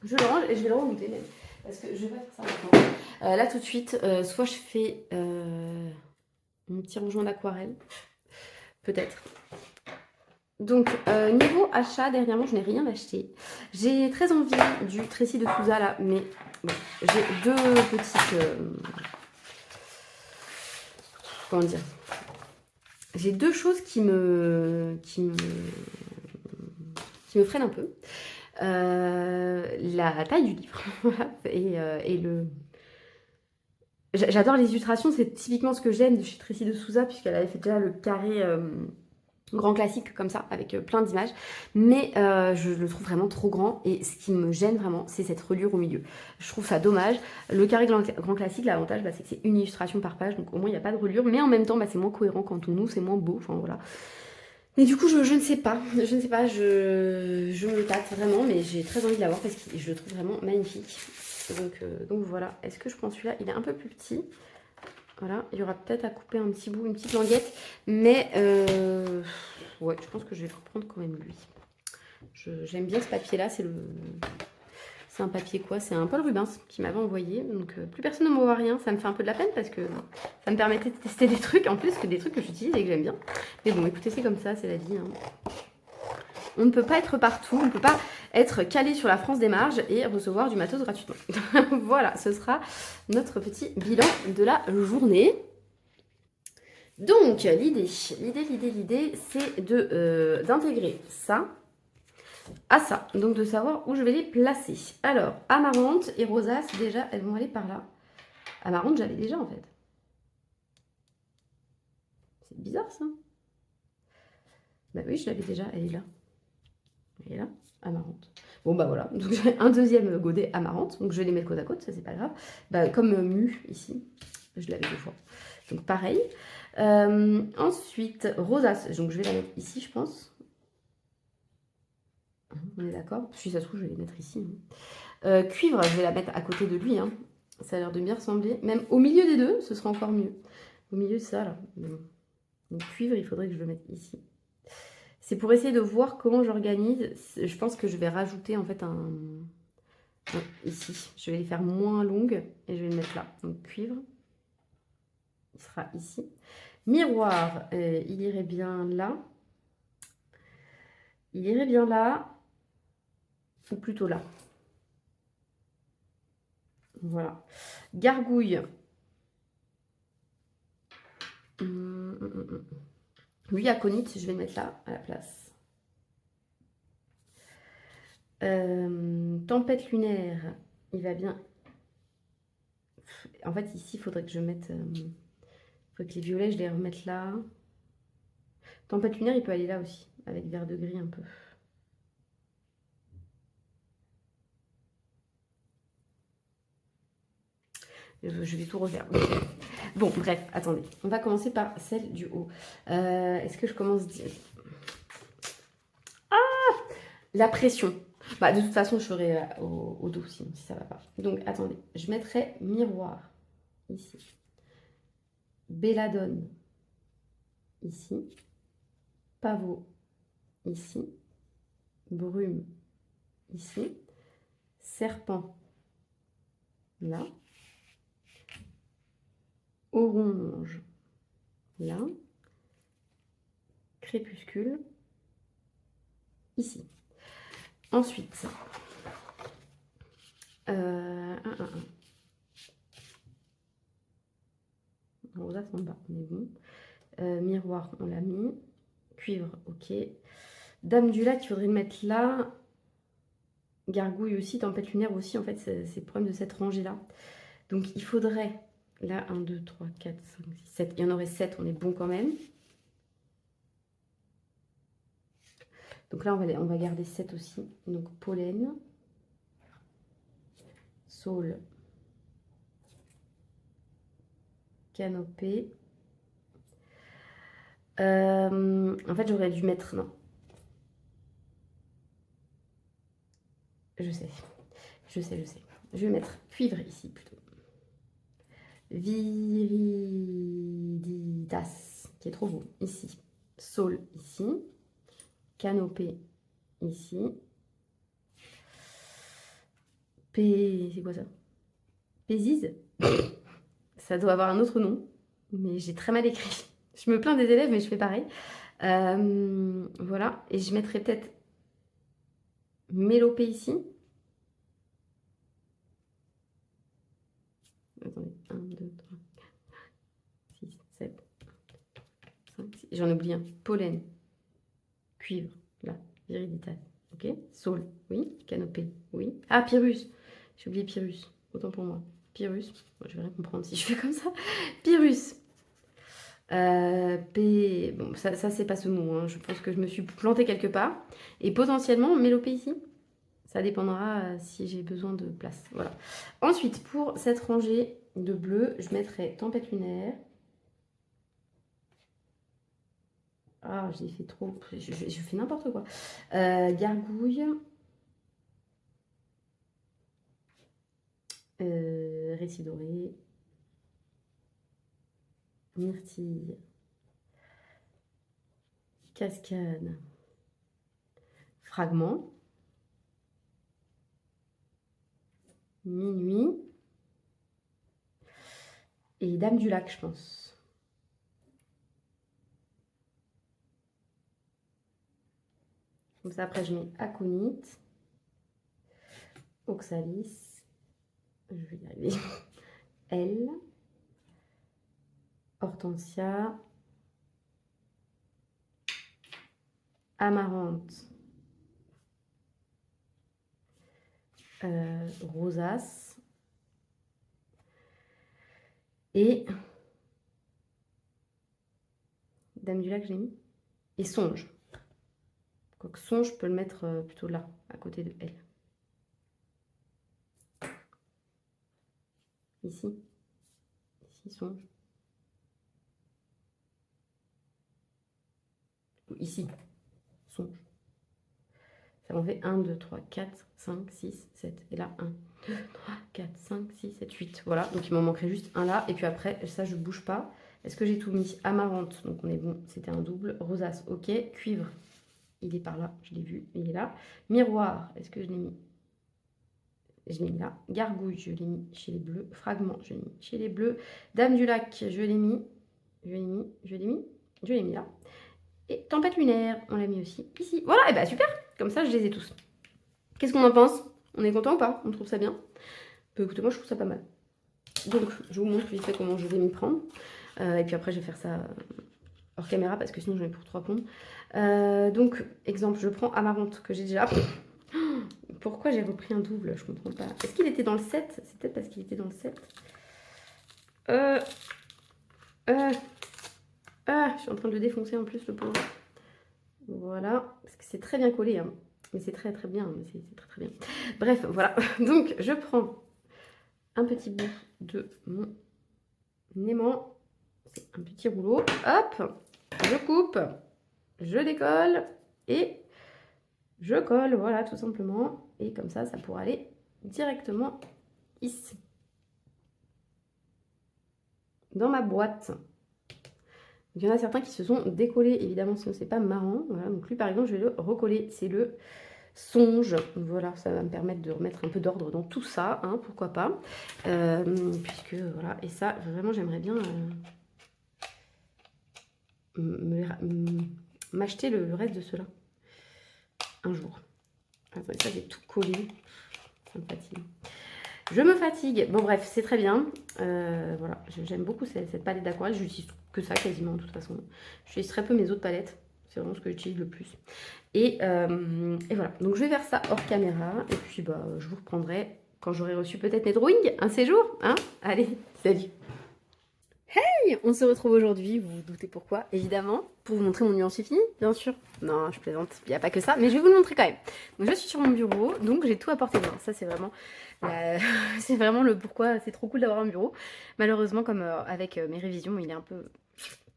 Speaker 1: Je le range et je vais le remonter même. Parce que je vais pas faire ça maintenant. Là tout de suite, soit je fais mon petit rangement d'aquarelle. Peut-être. Donc, niveau achat, dernièrement, je n'ai rien acheté. J'ai très envie du Trécy de Souza, là, mais bon, j'ai deux petites... comment dire? J'ai deux choses qui me freinent un peu. La taille du livre, voilà, et le... J'adore les illustrations, c'est typiquement ce que j'aime de chez Trécy de Souza, puisqu'elle avait fait déjà le carré... grand classique comme ça, avec plein d'images, mais je le trouve vraiment trop grand, et ce qui me gêne vraiment, c'est cette reliure au milieu. Je trouve ça dommage. Le carré grand classique, l'avantage, bah, c'est que c'est une illustration par page, donc au moins il n'y a pas de reliure, mais en même temps, bah, c'est moins cohérent quand on ouvre, c'est moins beau, enfin voilà. Mais du coup, je ne sais pas, je me tâte vraiment, mais j'ai très envie de l'avoir parce que je le trouve vraiment magnifique. Donc voilà, est-ce que je prends celui-là? Il est un peu plus petit. Voilà, il y aura peut-être à couper un petit bout, une petite languette, mais ouais, je pense que je vais reprendre quand même lui. J'aime bien ce papier-là, c'est un papier quoi? C'est un Paul Rubens qui m'avait envoyé, donc plus personne ne m'envoie rien, ça me fait un peu de la peine parce que ça me permettait de tester des trucs, en plus que des trucs que j'utilise et que j'aime bien. Mais bon, écoutez, c'est comme ça, c'est la vie. Hein. On ne peut pas être partout, on ne peut pas être calé sur la France des marges et recevoir du matos gratuitement. Voilà, ce sera notre petit bilan de la journée. Donc, l'idée, c'est d'intégrer ça à ça. Donc, de savoir où je vais les placer. Alors, Amarante et Rosace, déjà, elles vont aller par là. Amarante, j'avais déjà, en fait. C'est bizarre, ça. Bah oui, je l'avais déjà, elle est là. Elle est là, Amarante. Bon, bah voilà. Donc, j'ai un deuxième godet Amarante. Donc, je vais les mettre côte à côte, ça, c'est pas grave. Bah, comme Mu, ici. Je l'avais deux fois. Donc, pareil. Ensuite, Rosace. Donc, je vais la mettre ici, je pense. On est d'accord? Si ça se trouve, je vais les mettre ici. Cuivre, je vais la mettre à côté de lui. Hein. Ça a l'air de bien ressembler. Même au milieu des deux, ce sera encore mieux. Au milieu de ça, là. Donc, cuivre, il faudrait que je le mette ici. C'est pour essayer de voir comment j'organise. Je pense que je vais rajouter, en fait, ici. Je vais les faire moins longues et je vais le mettre là. Donc, cuivre, il sera ici. Miroir, il irait bien là. Il irait bien là. Ou plutôt là. Voilà. Gargouille. Lui, aconite, je vais le mettre là, à la place. Tempête lunaire, il va bien. En fait, ici, il faudrait que je mette... Il faudrait que les violets, je les remette là. Tempête lunaire, il peut aller là aussi, avec vert de gris un peu. Je vais tout refaire. Bon, bref, attendez. On va commencer par celle du haut. Est-ce que je commence... Ah! La pression. Bah, de toute façon, je ferai au dos, sinon, si ça va pas. Donc, attendez. Je mettrai miroir, ici. Belladone, ici. Pavot, ici. Brume, ici. Serpent, là. Orange, là. Crépuscule, ici. Ensuite, Rosace en bas, on est bon. Miroir, on l'a mis. Cuivre, ok. Dame du lac, il faudrait le mettre là. Gargouille aussi, tempête lunaire aussi. En fait, c'est le problème de cette rangée-là. Donc, il faudrait Là, 1, 2, 3, 4, 5, 6, 7. Il y en aurait 7, on est bon quand même. Donc là, on va garder 7 aussi. Donc pollen, saule, canopée. En fait, j'aurais dû mettre... Non. Je sais. Je sais. Je vais mettre cuivre ici plutôt. Viriditas, qui est trop beau, ici. Saule, ici. Canopée, ici. C'est quoi ça? Pézise. Ça doit avoir un autre nom, mais j'ai très mal écrit. Je me plains des élèves, mais je fais pareil. Voilà, et je mettrai peut-être mélopée ici. Attendez, 1, 2, 3, 4, 6, 7, 5, 6. J'en oublie un. Pollen, cuivre, là, viriditas. Ok, saule, oui. Canopée, oui. Ah, Pyrrhus. J'ai oublié Pyrrhus. Autant pour moi. Pyrrhus. Bon, je vais rien comprendre si je fais comme ça. Pyrrhus. Bon, ça c'est pas ce mot. Hein. Je pense que je me suis plantée quelque part. Et potentiellement, mélopée ici. Ça dépendra si j'ai besoin de place. Voilà. Ensuite, pour cette rangée de bleu, je mettrai tempête lunaire. Ah, j'ai fait trop. Je fais n'importe quoi. Gargouille. Récit doré. Myrtille. Cascade. Fragment. Minuit. Et Dame du lac, je pense. Comme ça, après, je mets aconite. Oxalis. Je vais y arriver. L. Hortensia. Amarante. Rosace. Et Dame du lac, j'ai mis. Et songe. Quoique songe, je peux le mettre plutôt là, à côté de elle. Ici. Ici, songe. Ici, songe. Ça m'en fait 1, 2, 3, 4, 5, 6, 7. Et là, 1, 2, 3, 4, 5, 6, 7, 8. Voilà, donc il m'en manquerait juste un là. Et puis après, ça, je ne bouge pas. Est-ce que j'ai tout mis? Amarante, donc on est bon, c'était un double. Rosace, ok. Cuivre, il est par là, je l'ai vu, il est là. Miroir, est-ce que je l'ai mis? Je l'ai mis là. Gargouille, je l'ai mis chez les bleus. Fragment, je l'ai mis chez les bleus. Dame du lac, je l'ai mis. Je l'ai mis là. Et tempête lunaire, on l'a mis aussi ici. Voilà, et bah super. Comme ça, je les ai tous. Qu'est-ce qu'on en pense? On est content ou pas? On trouve ça bien? Bah, écoutez, moi, je trouve ça pas mal. Donc, je vous montre vite fait comment je vais m'y prendre. Et puis après, je vais faire ça hors caméra parce que sinon, j'en ai pour 3 plombs. Donc, exemple, je prends Amarante que j'ai déjà. Pourquoi j'ai repris un double? Je comprends pas. Est-ce qu'il était dans le 7? C'est peut-être parce qu'il était dans le 7. Je suis en train de le défoncer en plus, le pauvre. Voilà, parce que c'est très bien collé. Hein. Mais c'est très très bien. C'est très très bien. Bref, voilà. Donc, je prends un petit bout de mon aimant. C'est un petit rouleau. Hop, je coupe, je décolle et je colle. Voilà, tout simplement. Et comme ça pourra aller directement ici. Dans ma boîte. Il y en a certains qui se sont décollés, évidemment, sinon c'est pas marrant. Voilà, donc lui, par exemple, je vais le recoller. C'est le songe. Voilà, ça va me permettre de remettre un peu d'ordre dans tout ça, hein, pourquoi pas. Puisque, voilà, et ça, vraiment, j'aimerais bien m'acheter le reste de cela un jour. Après ça, j'ai tout collé. Ça me fatigue. Je me fatigue. Bon, bref, c'est très bien. Voilà, j'aime beaucoup cette palette d'aquarelle. J'utilise que ça quasiment, de toute façon. J'utilise très peu mes autres palettes. C'est vraiment ce que j'utilise le plus. Et voilà. Donc, je vais faire ça hors caméra. Et puis, bah, je vous reprendrai quand j'aurai reçu peut-être mes drawings un séjour. Hein. Allez, salut! Hey, on se retrouve aujourd'hui, vous vous doutez pourquoi, évidemment, pour vous montrer mon nuancier fini, bien sûr. Non, je plaisante, il n'y a pas que ça, mais je vais vous le montrer quand même. Donc je suis sur mon bureau, donc j'ai tout à portée de main. Ça c'est vraiment, c'est vraiment le pourquoi c'est trop cool d'avoir un bureau. Malheureusement, comme avec mes révisions, il est un peu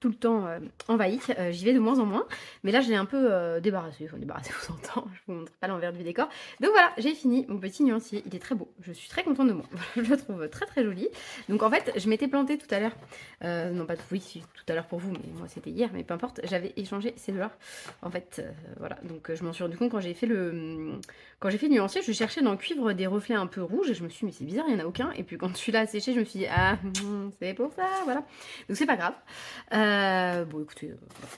Speaker 1: tout le temps envahi. J'y vais de moins en moins. Mais là, je l'ai un peu débarrassé. Enfin, débarrassé, vous entend. Je vous montre pas l'envers du décor. Donc voilà, j'ai fini mon petit nuancier. Il est très beau. Je suis très contente de moi. Je le trouve très très joli. Donc en fait, je m'étais plantée tout à l'heure. Non, pas tout, oui, si, tout à l'heure pour vous, mais moi c'était hier, mais peu importe. J'avais échangé ces deux-là. En fait, voilà. Donc je m'en suis rendu compte quand j'ai fait quand j'ai fait le nuancier, je cherchais dans le cuivre des reflets un peu rouges et je me suis dit, mais c'est bizarre, il n'y en a aucun. Et puis quand celui-là a séché, je me suis dit, ah, c'est pour ça, voilà. Donc c'est pas grave. Bon, écoutez,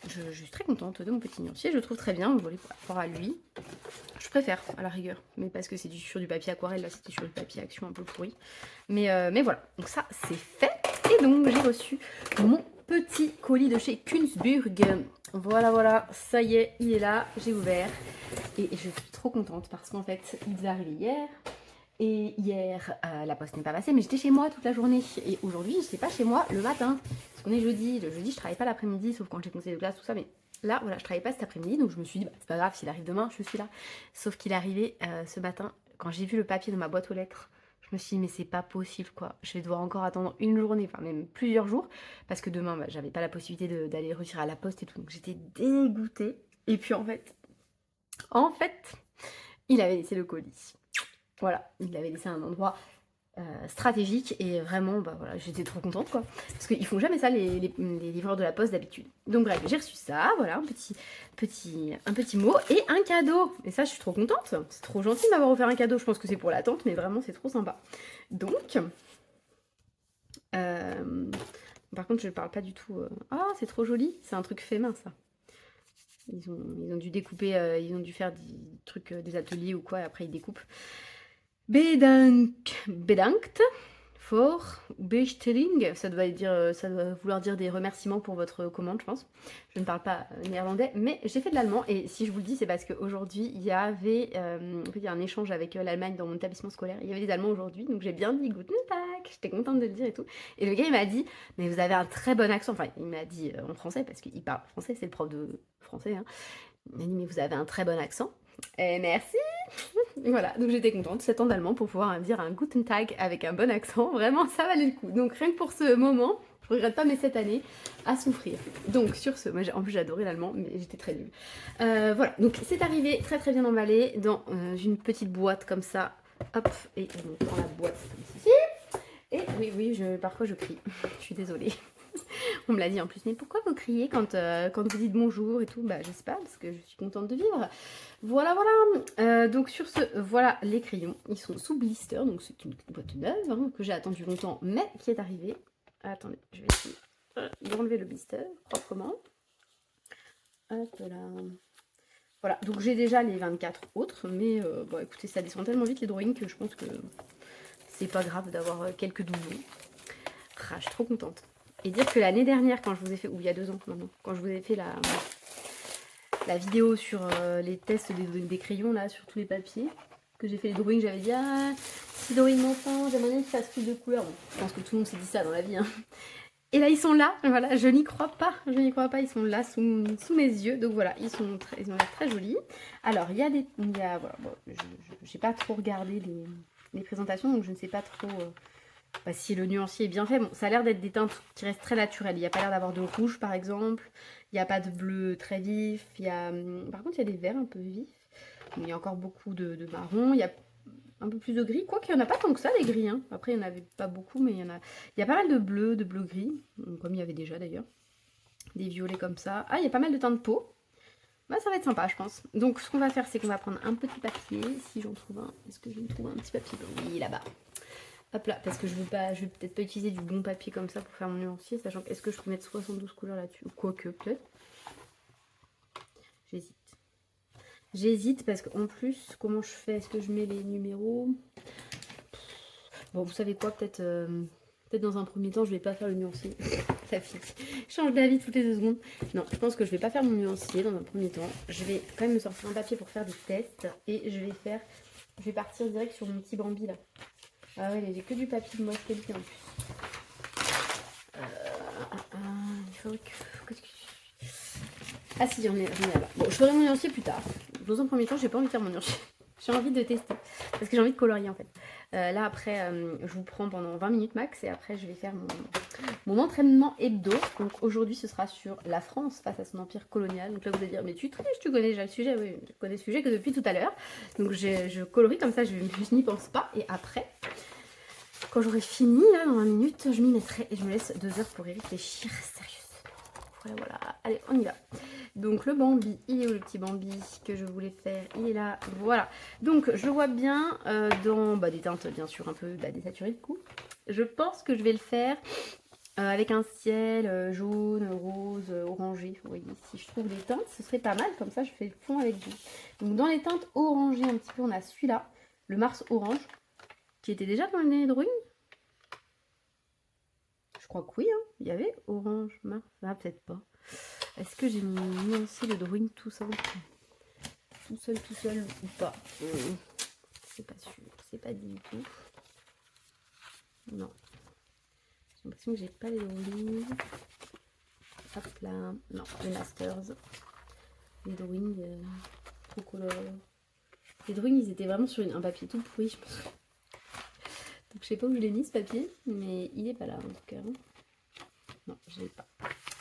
Speaker 1: je suis très contente de mon petit nuancier, je le trouve très bien, vous voulez par rapport à lui. Je préfère, à la rigueur, mais parce que c'est sur du papier aquarelle, là c'était sur du papier action un peu pourri. Mais voilà, donc ça c'est fait. Et donc j'ai reçu mon petit colis de chez Kunzburg. Voilà, voilà, ça y est, il est là, j'ai ouvert. Et je suis trop contente parce qu'en fait, ils arrivent hier. Et hier, la poste n'est pas passée, mais j'étais chez moi toute la journée. Et aujourd'hui, je n'étais pas chez moi le matin. Parce qu'on est jeudi. Le jeudi, je travaille pas l'après-midi, sauf quand j'ai conseil de classe, tout ça. Mais là, voilà, je travaille pas cet après-midi. Donc je me suis dit, bah, c'est pas grave, s'il arrive demain, je suis là. Sauf qu'il est arrivé ce matin, quand j'ai vu le papier dans ma boîte aux lettres. Je me suis dit, mais c'est pas possible, quoi. Je vais devoir encore attendre une journée, enfin même plusieurs jours. Parce que demain, bah, j'avais pas la possibilité d'aller le retirer à la poste et tout. Donc j'étais dégoûtée. Et puis en fait, il avait laissé le colis. Voilà, il l'avait laissé à un endroit stratégique et vraiment, bah voilà, j'étais trop contente quoi. Parce qu'ils font jamais ça les livreurs de la poste d'habitude. Donc bref, j'ai reçu ça, voilà, un petit mot et un cadeau. Et ça, je suis trop contente. C'est trop gentil de m'avoir offert un cadeau. Je pense que c'est pour la tante, mais vraiment, c'est trop sympa. Donc, par contre, je ne parle pas du tout. Ah, c'est trop joli. C'est un truc fait main, ça. Ils ont dû découper, ils ont dû faire des trucs, des ateliers ou quoi, et après ils découpent. Bedankt for Bestelling, ça doit vouloir dire des remerciements pour votre commande, je pense. Je ne parle pas néerlandais, mais j'ai fait de l'allemand et si je vous le dis, c'est parce qu'aujourd'hui il y avait il y a un échange avec l'Allemagne dans mon établissement scolaire. Il y avait des Allemands aujourd'hui, donc j'ai bien dit Guten Tag, j'étais contente de le dire et tout. Et le gars il m'a dit, mais vous avez un très bon accent. Enfin, il m'a dit en français parce qu'il parle français, c'est le prof de français. Hein. Il m'a dit, mais vous avez un très bon accent. Et merci. Voilà, donc j'étais contente, 7 ans d'allemand pour pouvoir dire un Guten Tag avec un bon accent, vraiment ça valait le coup. Donc rien que pour ce moment, je regrette pas mes 7 années à souffrir. Donc sur ce, moi en plus j'adorais l'allemand, mais j'étais très nulle. Voilà, donc c'est arrivé très très bien emballé dans une petite boîte comme ça. Hop, et on prend la boîte comme ceci. Et oui, parfois je crie, je suis désolée. On me l'a dit en plus, mais pourquoi vous criez quand vous dites bonjour et tout? Bah je sais pas, parce que je suis contente de vivre. Voilà, voilà. Donc sur ce, voilà les crayons. Ils sont sous blister, donc c'est une boîte neuve hein, que j'ai attendu longtemps, mais qui est arrivée. Attendez, je vais essayer d'enlever le blister proprement. Hop là. Voilà, donc j'ai déjà les 24 autres, mais bon écoutez, ça descend tellement vite les drawings que je pense que c'est pas grave d'avoir quelques doublons. Ah, je suis trop contente. Et dire que l'année dernière, quand je vous ai fait, ou il y a 2 ans maintenant, quand je vous ai fait la vidéo sur les tests des crayons, là, sur tous les papiers, que j'ai fait les drawings, j'avais dit, ah, si drawing m'entend, j'aimerais bien qu'il fasse plus de couleurs. Bon, je pense que tout le monde s'est dit ça dans la vie. Hein. Et là, ils sont là, voilà, je n'y crois pas, ils sont là sous mes yeux. Donc voilà, ils ont l'air très jolis. Alors, voilà, bon, j'ai pas trop regardé les présentations, donc je ne sais pas trop... Bah, si le nuancier est bien fait, bon, ça a l'air d'être des teintes qui restent très naturelles. Il n'y a pas l'air d'avoir de rouge par exemple. Il n'y a pas de bleu très vif. Par contre, il y a des verts un peu vifs. Il y a encore beaucoup de marron. Il y a un peu plus de gris. Quoiqu'il n'y en a pas tant que ça, les gris. Hein. Après, il n'y en avait pas beaucoup, mais il y a pas mal de bleu-gris. Comme il y avait déjà d'ailleurs. Des violets comme ça. Ah, il y a pas mal de teintes de peau. Bah, ça va être sympa, je pense. Donc, ce qu'on va faire, c'est qu'on va prendre un petit papier. Si j'en trouve un. Est-ce que je vais trouver un petit papier? Oui, là-bas. Hop là, parce que je vais peut-être pas utiliser du bon papier comme ça pour faire mon nuancier, sachant que est-ce que je peux mettre 72 couleurs là-dessus? Quoique, peut-être. J'hésite parce qu'en plus, comment je fais? Est-ce que je mets les numéros? Bon, vous savez quoi? Peut-être dans un premier temps, je vais pas faire le nuancier. Ça fille. Je change d'avis toutes les 2 secondes. Non, je pense que je vais pas faire mon nuancier dans un premier temps. Je vais quand même me sortir un papier pour faire des tests et je vais partir direct sur mon petit Bambi là. Ah ouais, j'ai que du papier de mauvaise qualité en plus. truc. Ah si, j'en ai là-bas. Bon, je ferai mon nuancier plus tard. Dans un premier temps, j'ai pas envie de faire mon nuancier. J'ai envie de tester. Parce que j'ai envie de colorier en fait. Là après, je vous prends pendant 20 minutes max. Et après, je vais faire mon entraînement hebdo. Donc aujourd'hui, ce sera sur la France face à son empire colonial. Donc là, vous allez dire, mais tu triches, tu connais déjà le sujet. Oui, je connais le sujet que depuis tout à l'heure. Donc je colorie comme ça, je n'y pense pas. Et après, quand j'aurai fini, là, dans 20 minutes, je m'y mettrai. Et je me laisse 2 heures pour y réfléchir sérieusement. Voilà. Allez, on y va. Donc le Bambi, il est où le petit Bambi que je voulais faire? Il est là, voilà. Donc je vois bien dans des teintes bien sûr un peu désaturées du coup. Je pense que je vais le faire avec un ciel jaune, rose, orangé. Vous voyez, si je trouve des teintes, ce serait pas mal. Comme ça, je fais le fond avec vous. Donc dans les teintes orangées un petit peu, on a celui-là, le Mars Orange, qui était déjà dans le nez drawing. Je crois que oui, hein. Il y avait orange, Mars, ah peut-être pas. Est-ce que j'ai nuancé le drawing tout seul ou pas? C'est pas sûr, c'est pas dit du tout. Non. J'ai l'impression que j'ai pas les drawings. Hop là. Non, les masters. Les drawings trop color. Les drawings, ils étaient vraiment sur un papier tout pourri, je pense. Donc je sais pas où je l'ai mis ce papier, mais il est pas là en tout cas. Non, je l'ai pas.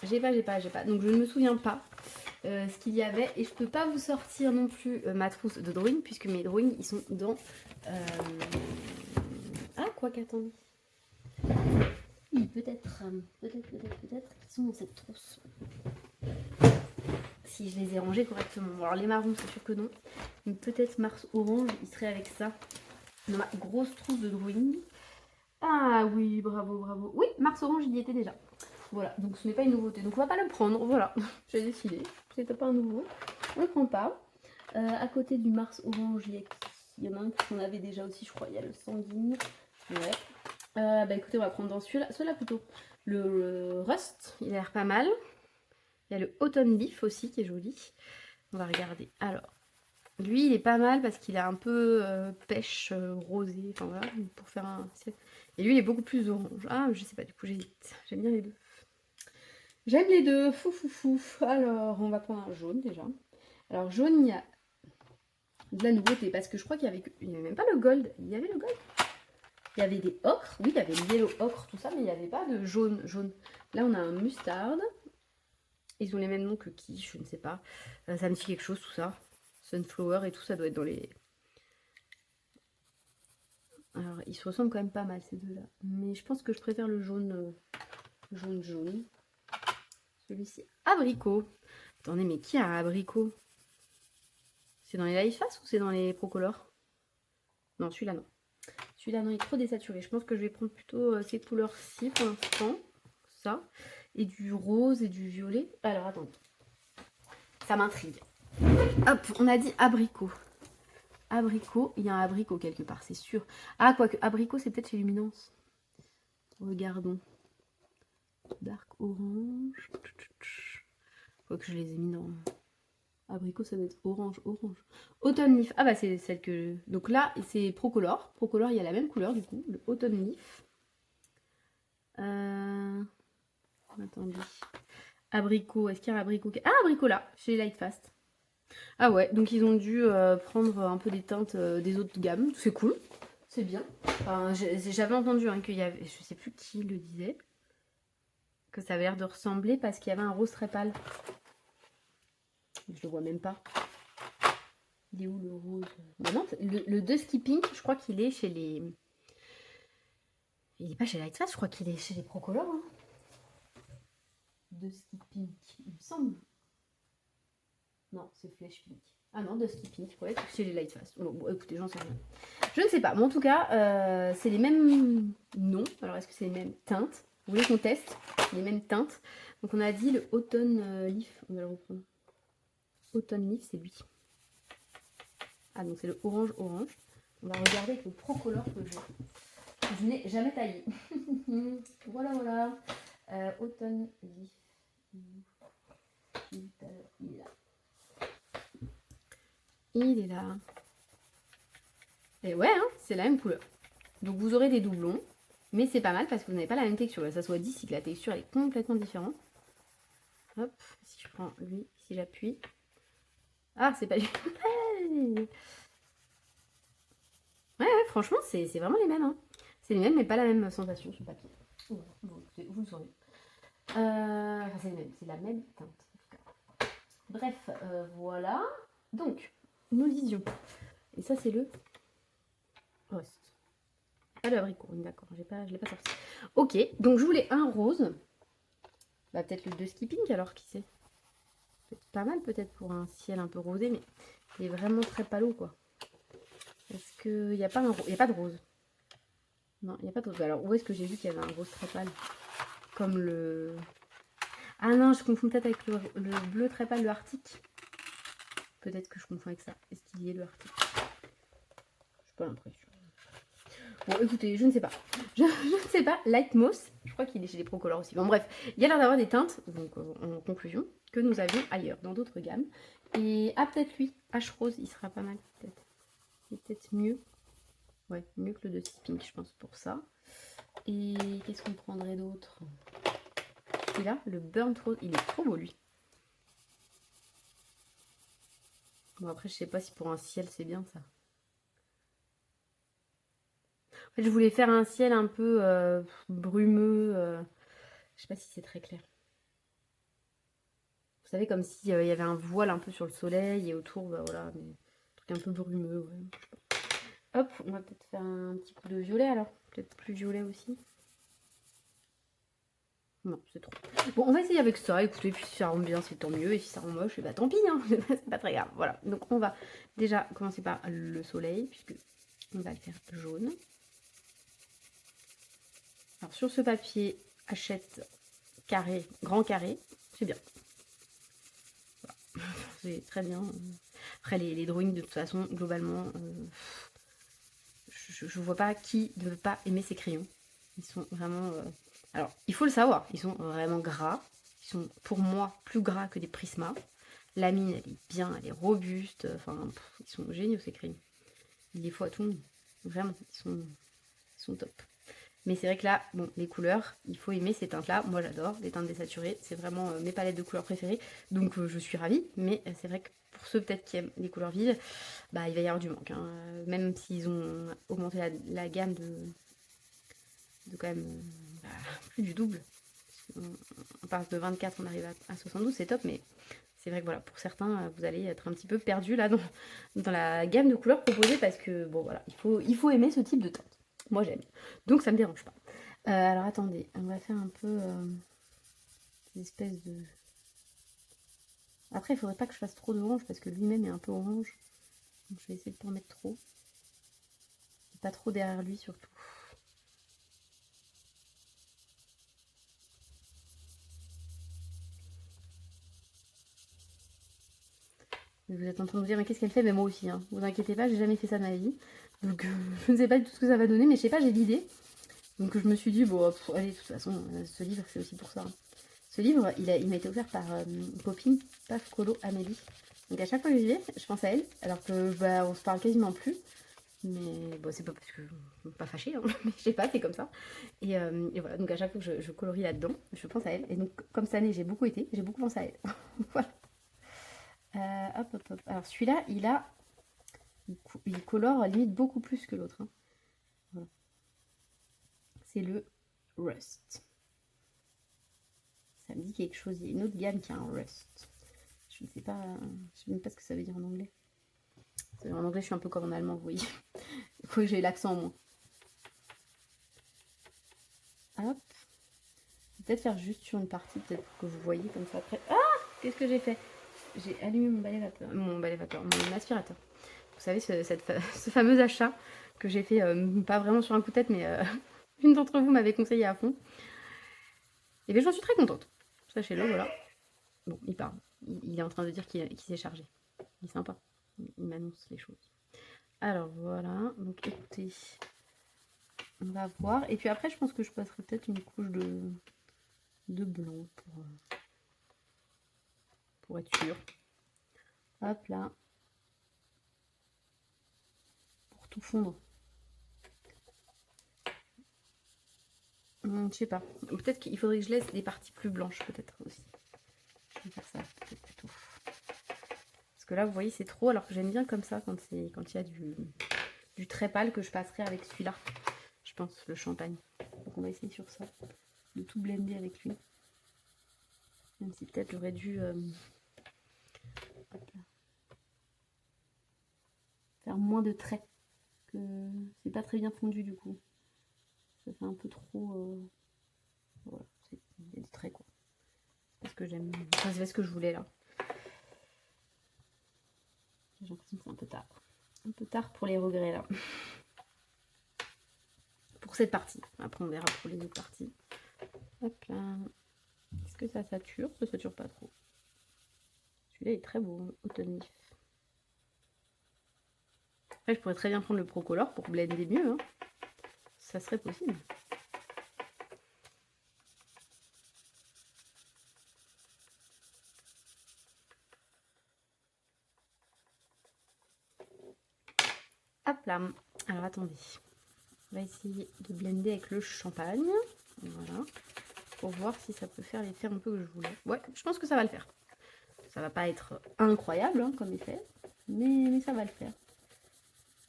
Speaker 1: J'ai pas. Donc je ne me souviens pas ce qu'il y avait. Et je peux pas vous sortir non plus ma trousse de drawing, puisque mes drawings, ils sont dans... Ah, quoi qu'attendez. Oui, peut-être qu'ils sont dans cette trousse. Si je les ai rangés correctement. Alors les marrons, c'est sûr que non. Mais peut-être Mars Orange, il serait avec ça. Dans ma grosse trousse de drawing. Ah oui, bravo. Oui, Mars Orange, il y était déjà. Voilà, donc ce n'est pas une nouveauté. Donc on va pas le prendre, voilà. J'ai décidé. C'était pas un nouveau. On le prend pas. À côté du Mars Orange, il y en a un qu'on avait déjà aussi, je crois. Il y a le sanguine. Ouais. Écoutez, on va prendre dans celui-là plutôt. Le Rust, il a l'air pas mal. Il y a le Autumn Leaf aussi qui est joli. On va regarder. Alors, lui, il est pas mal parce qu'il a un peu pêche rosé. Enfin voilà, pour faire un... Et lui, il est beaucoup plus orange. Ah, je sais pas, du coup, j'hésite. J'aime bien les deux. J'aime les deux, fou. Alors, on va prendre un jaune déjà. Alors, jaune, il y a de la nouveauté parce que je crois qu'il y avait même pas le gold. Il y avait le gold. Il y avait des ocres. Oui, il y avait le yellow ocre, tout ça, mais il n'y avait pas de jaune. Là, on a un mustard. Ils ont les mêmes noms que qui, je ne sais pas. Ça me dit quelque chose, tout ça. Sunflower et tout, ça doit être dans les... Alors, ils se ressemblent quand même pas mal, ces deux-là. Mais je pense que je préfère le jaune. Jaune. Celui-ci, abricot. Attendez, mais qui a un abricot? C'est dans les Life Face ou c'est dans les Procolor? Non, celui-là non. Celui-là non, il est trop désaturé. Je pense que je vais prendre plutôt ces couleurs-ci pour l'instant. Ça. Et du rose et du violet. Alors, attendez. Ça m'intrigue. Hop, on a dit abricot. Abricot, il y a un abricot quelque part, c'est sûr. Ah, quoique, abricot, c'est peut-être chez Luminance. Regardons. Dark orange. Quoique je les ai mis dans... Abricot, ça doit être orange. Autumn Leaf. Ah bah c'est celle que... Donc là, c'est Procolor. Procolor, il y a la même couleur du coup. Le Autumn Leaf. Attendez. Abricot. Est-ce qu'il y a un abricot? Ah, abricot là, chez Lightfast. Ah ouais, donc ils ont dû prendre un peu des teintes des autres gammes. C'est cool. C'est bien. Enfin, j'avais entendu qu'il y avait... Je sais plus qui le disait. Que ça avait l'air de ressembler parce qu'il y avait un rose très pâle. Je le vois même pas. Il est où le rose? Bah non, le Dusky Pink, je crois qu'il est chez les... Il est pas chez Lightfast, je crois qu'il est chez les Procolor. Hein. Dusky Pink, il me semble. Non, c'est Flesh Pink. Ah non, Dusky Pink, ouais, c'est chez les Lightfast. Bon, écoutez, j'en sais rien. Je ne sais pas, mais en tout cas, c'est les mêmes noms. Alors, est-ce que c'est les mêmes teintes? Vous voulez qu'on teste les mêmes teintes? Donc, on a dit le Autumn Leaf. On va le reprendre. Autumn Leaf, c'est lui. Ah, donc c'est le orange. On va regarder avec le Procolor que je n'ai jamais taillé. Voilà. Autumn Leaf. Il est là. Il est là. Et ouais, hein, c'est la même couleur. Donc vous aurez des doublons. Mais c'est pas mal parce que vous n'avez pas la même texture. Là, ça soit dit, si que la texture est complètement différente. Hop, si je prends lui, si j'appuie. Ah, c'est pas lui. Ouais, franchement, c'est vraiment les mêmes. Hein. C'est les mêmes, mais pas la même sensation sur le papier. Bon, écoutez, vous le saurez. Enfin, c'est la même teinte. En tout cas. Bref, voilà. Donc, nous disions. Et ça, c'est le rust. Pas le abricot, d'accord, je l'ai pas sorti. Ok, donc je voulais un rose. Bah, peut-être le 2 skipping alors, qui sait. C'est pas mal peut-être pour un ciel un peu rosé, mais il est vraiment très palo quoi. Est-ce qu'il n'y a pas il y a pas de rose? Non, il n'y a pas de rose. Alors où est-ce que j'ai vu qu'il y avait un rose très pâle? Comme le... Ah non, je confonds peut-être avec le bleu très pâle, le Arctique. Peut-être que je confonds avec ça. Est-ce qu'il y est le Arctique? J'ai pas l'impression. Bon, écoutez, je ne sais pas. Je ne sais pas. Light Moss, je crois qu'il est chez les Procolor aussi. Bon, bref, il y a l'air d'avoir des teintes, donc en conclusion, que nous avions ailleurs, dans d'autres gammes. Et ah, peut-être lui, H rose, il sera pas mal, peut-être. Il est peut-être mieux. Ouais, mieux que le de Pink, je pense, pour ça. Et qu'est-ce qu'on prendrait d'autre? Celui-là, le Burnt Rose, il est trop beau, lui. Bon, après, je sais pas si pour un ciel, c'est bien, ça. En fait, je voulais faire un ciel un peu brumeux. Je sais pas si c'est très clair. Vous savez, comme s'il y avait un voile un peu sur le soleil et autour, bah voilà, mais un truc un peu brumeux. Ouais. Hop, on va peut-être faire un petit coup de violet alors. Peut-être plus violet aussi. Non, c'est trop. Bon, on va essayer avec ça. Écoutez, puis si ça rend bien, c'est tant mieux. Et si ça rend moche, et bah tant pis, hein. C'est pas très grave. Voilà. Donc on va déjà commencer par le soleil, puisque on va le faire jaune. Alors sur ce papier, Hachette carré, grand carré, c'est bien. Voilà. C'est très bien. Après les drawings de toute façon, globalement, je vois pas qui ne veut pas aimer ces crayons. Ils sont vraiment... Alors, il faut le savoir, ils sont vraiment gras. Ils sont pour moi plus gras que des Prisma. La mine, elle est bien, elle est robuste. Enfin, ils sont géniaux ces crayons. Il les faut à tout le monde. Vraiment, ils sont top. Mais c'est vrai que là, bon, les couleurs, il faut aimer ces teintes-là. Moi, j'adore les teintes désaturées. C'est vraiment mes palettes de couleurs préférées. Donc, je suis ravie. Mais c'est vrai que pour ceux peut-être qui aiment les couleurs vives, bah, il va y avoir du manque. Hein. Même s'ils ont augmenté la gamme de quand même bah, plus du double. On passe de 24, on arrive à 72, c'est top. Mais c'est vrai que voilà, pour certains, vous allez être un petit peu perdu là dans la gamme de couleurs proposée parce que bon voilà, il faut aimer ce type de teinte. Moi j'aime. Donc ça me dérange pas. Alors attendez, on va faire un peu des espèces de... Après il faudrait pas que je fasse trop d'orange parce que lui-même est un peu orange. Donc je vais essayer de pas en mettre trop. Et pas trop derrière lui surtout. Vous êtes en train de vous dire mais qu'est-ce qu'elle fait? Mais moi aussi, hein. Vous inquiétez pas, j'ai jamais fait ça de ma vie. Donc je ne sais pas du tout ce que ça va donner, mais je sais pas, j'ai l'idée. Donc je me suis dit, bon, allez, de toute façon, ce livre, c'est aussi pour ça. Hein. Ce livre, il m'a été offert par Poppy, Paf, Colo, Amélie. Donc à chaque fois que j'y vais, je pense à elle, alors que bah, on se parle quasiment plus. Mais bon, c'est pas parce que je suis pas fâchée, hein, mais je sais pas, c'est comme ça. Et voilà, donc à chaque fois que je colorie là-dedans, je pense à elle. Et donc, comme cette année, j'ai beaucoup pensé à elle. Voilà. Hop, hop, hop. Alors celui-là, il colore limite beaucoup plus que l'autre. Hein. Voilà. C'est le Rust. Ça me dit quelque chose. Il y a une autre gamme qui a un Rust. Je ne sais pas, je sais même pas ce que ça veut dire en anglais. En anglais, je suis un peu comme en allemand, vous voyez. Il faut que j'ai l'accent en moins. Hop. Peut-être faire juste sur une partie, peut-être pour que vous voyez comme ça après. Ah, qu'est-ce que j'ai fait? J'ai allumé mon balai vapeur, mon aspirateur. Vous savez, ce fameux achat que j'ai fait, pas vraiment sur un coup de tête, mais une d'entre vous m'avait conseillé à fond. Et bien, j'en suis très contente. Sachez-le, voilà. Bon, il parle. Il est en train de dire qu'il s'est chargé. Il est sympa. Il m'annonce les choses. Alors voilà, donc écoutez, on va voir. Et puis après, je pense que je passerai peut-être une couche de blanc pour être sûr. Hop là. Pour tout fondre. Je sais pas. Peut-être qu'il faudrait que je laisse des parties plus blanches, peut-être aussi. Je vais faire ça peut-être plutôt. Parce que là, vous voyez, c'est trop, alors que j'aime bien comme ça, quand il y a du très pâle, que je passerai avec celui-là. Je pense, le champagne. Donc on va essayer sur ça, de tout blender avec lui. Même si peut-être j'aurais dû faire moins de traits. Que c'est pas très bien fondu du coup. Ça fait un peu trop... Voilà, il y a des traits quoi. C'est ce que j'aime. Enfin, c'est ce que je voulais là. J'ai l'impression que c'est un peu tard. Un peu tard pour les regrets là. Pour cette partie. Après on verra pour les autres parties. Hop là. Est-ce que ça sature? Ça sature pas trop. Celui-là est très beau, automne vif. Après je pourrais très bien prendre le Procolor pour blender mieux. Hein. Ça serait possible. Hop là. Alors attendez. On va essayer de blender avec le champagne. Voilà. Pour voir si ça peut faire l'effet un peu que je voulais. Ouais, je pense que ça va le faire. Ça va pas être incroyable hein, comme effet, mais ça va le faire.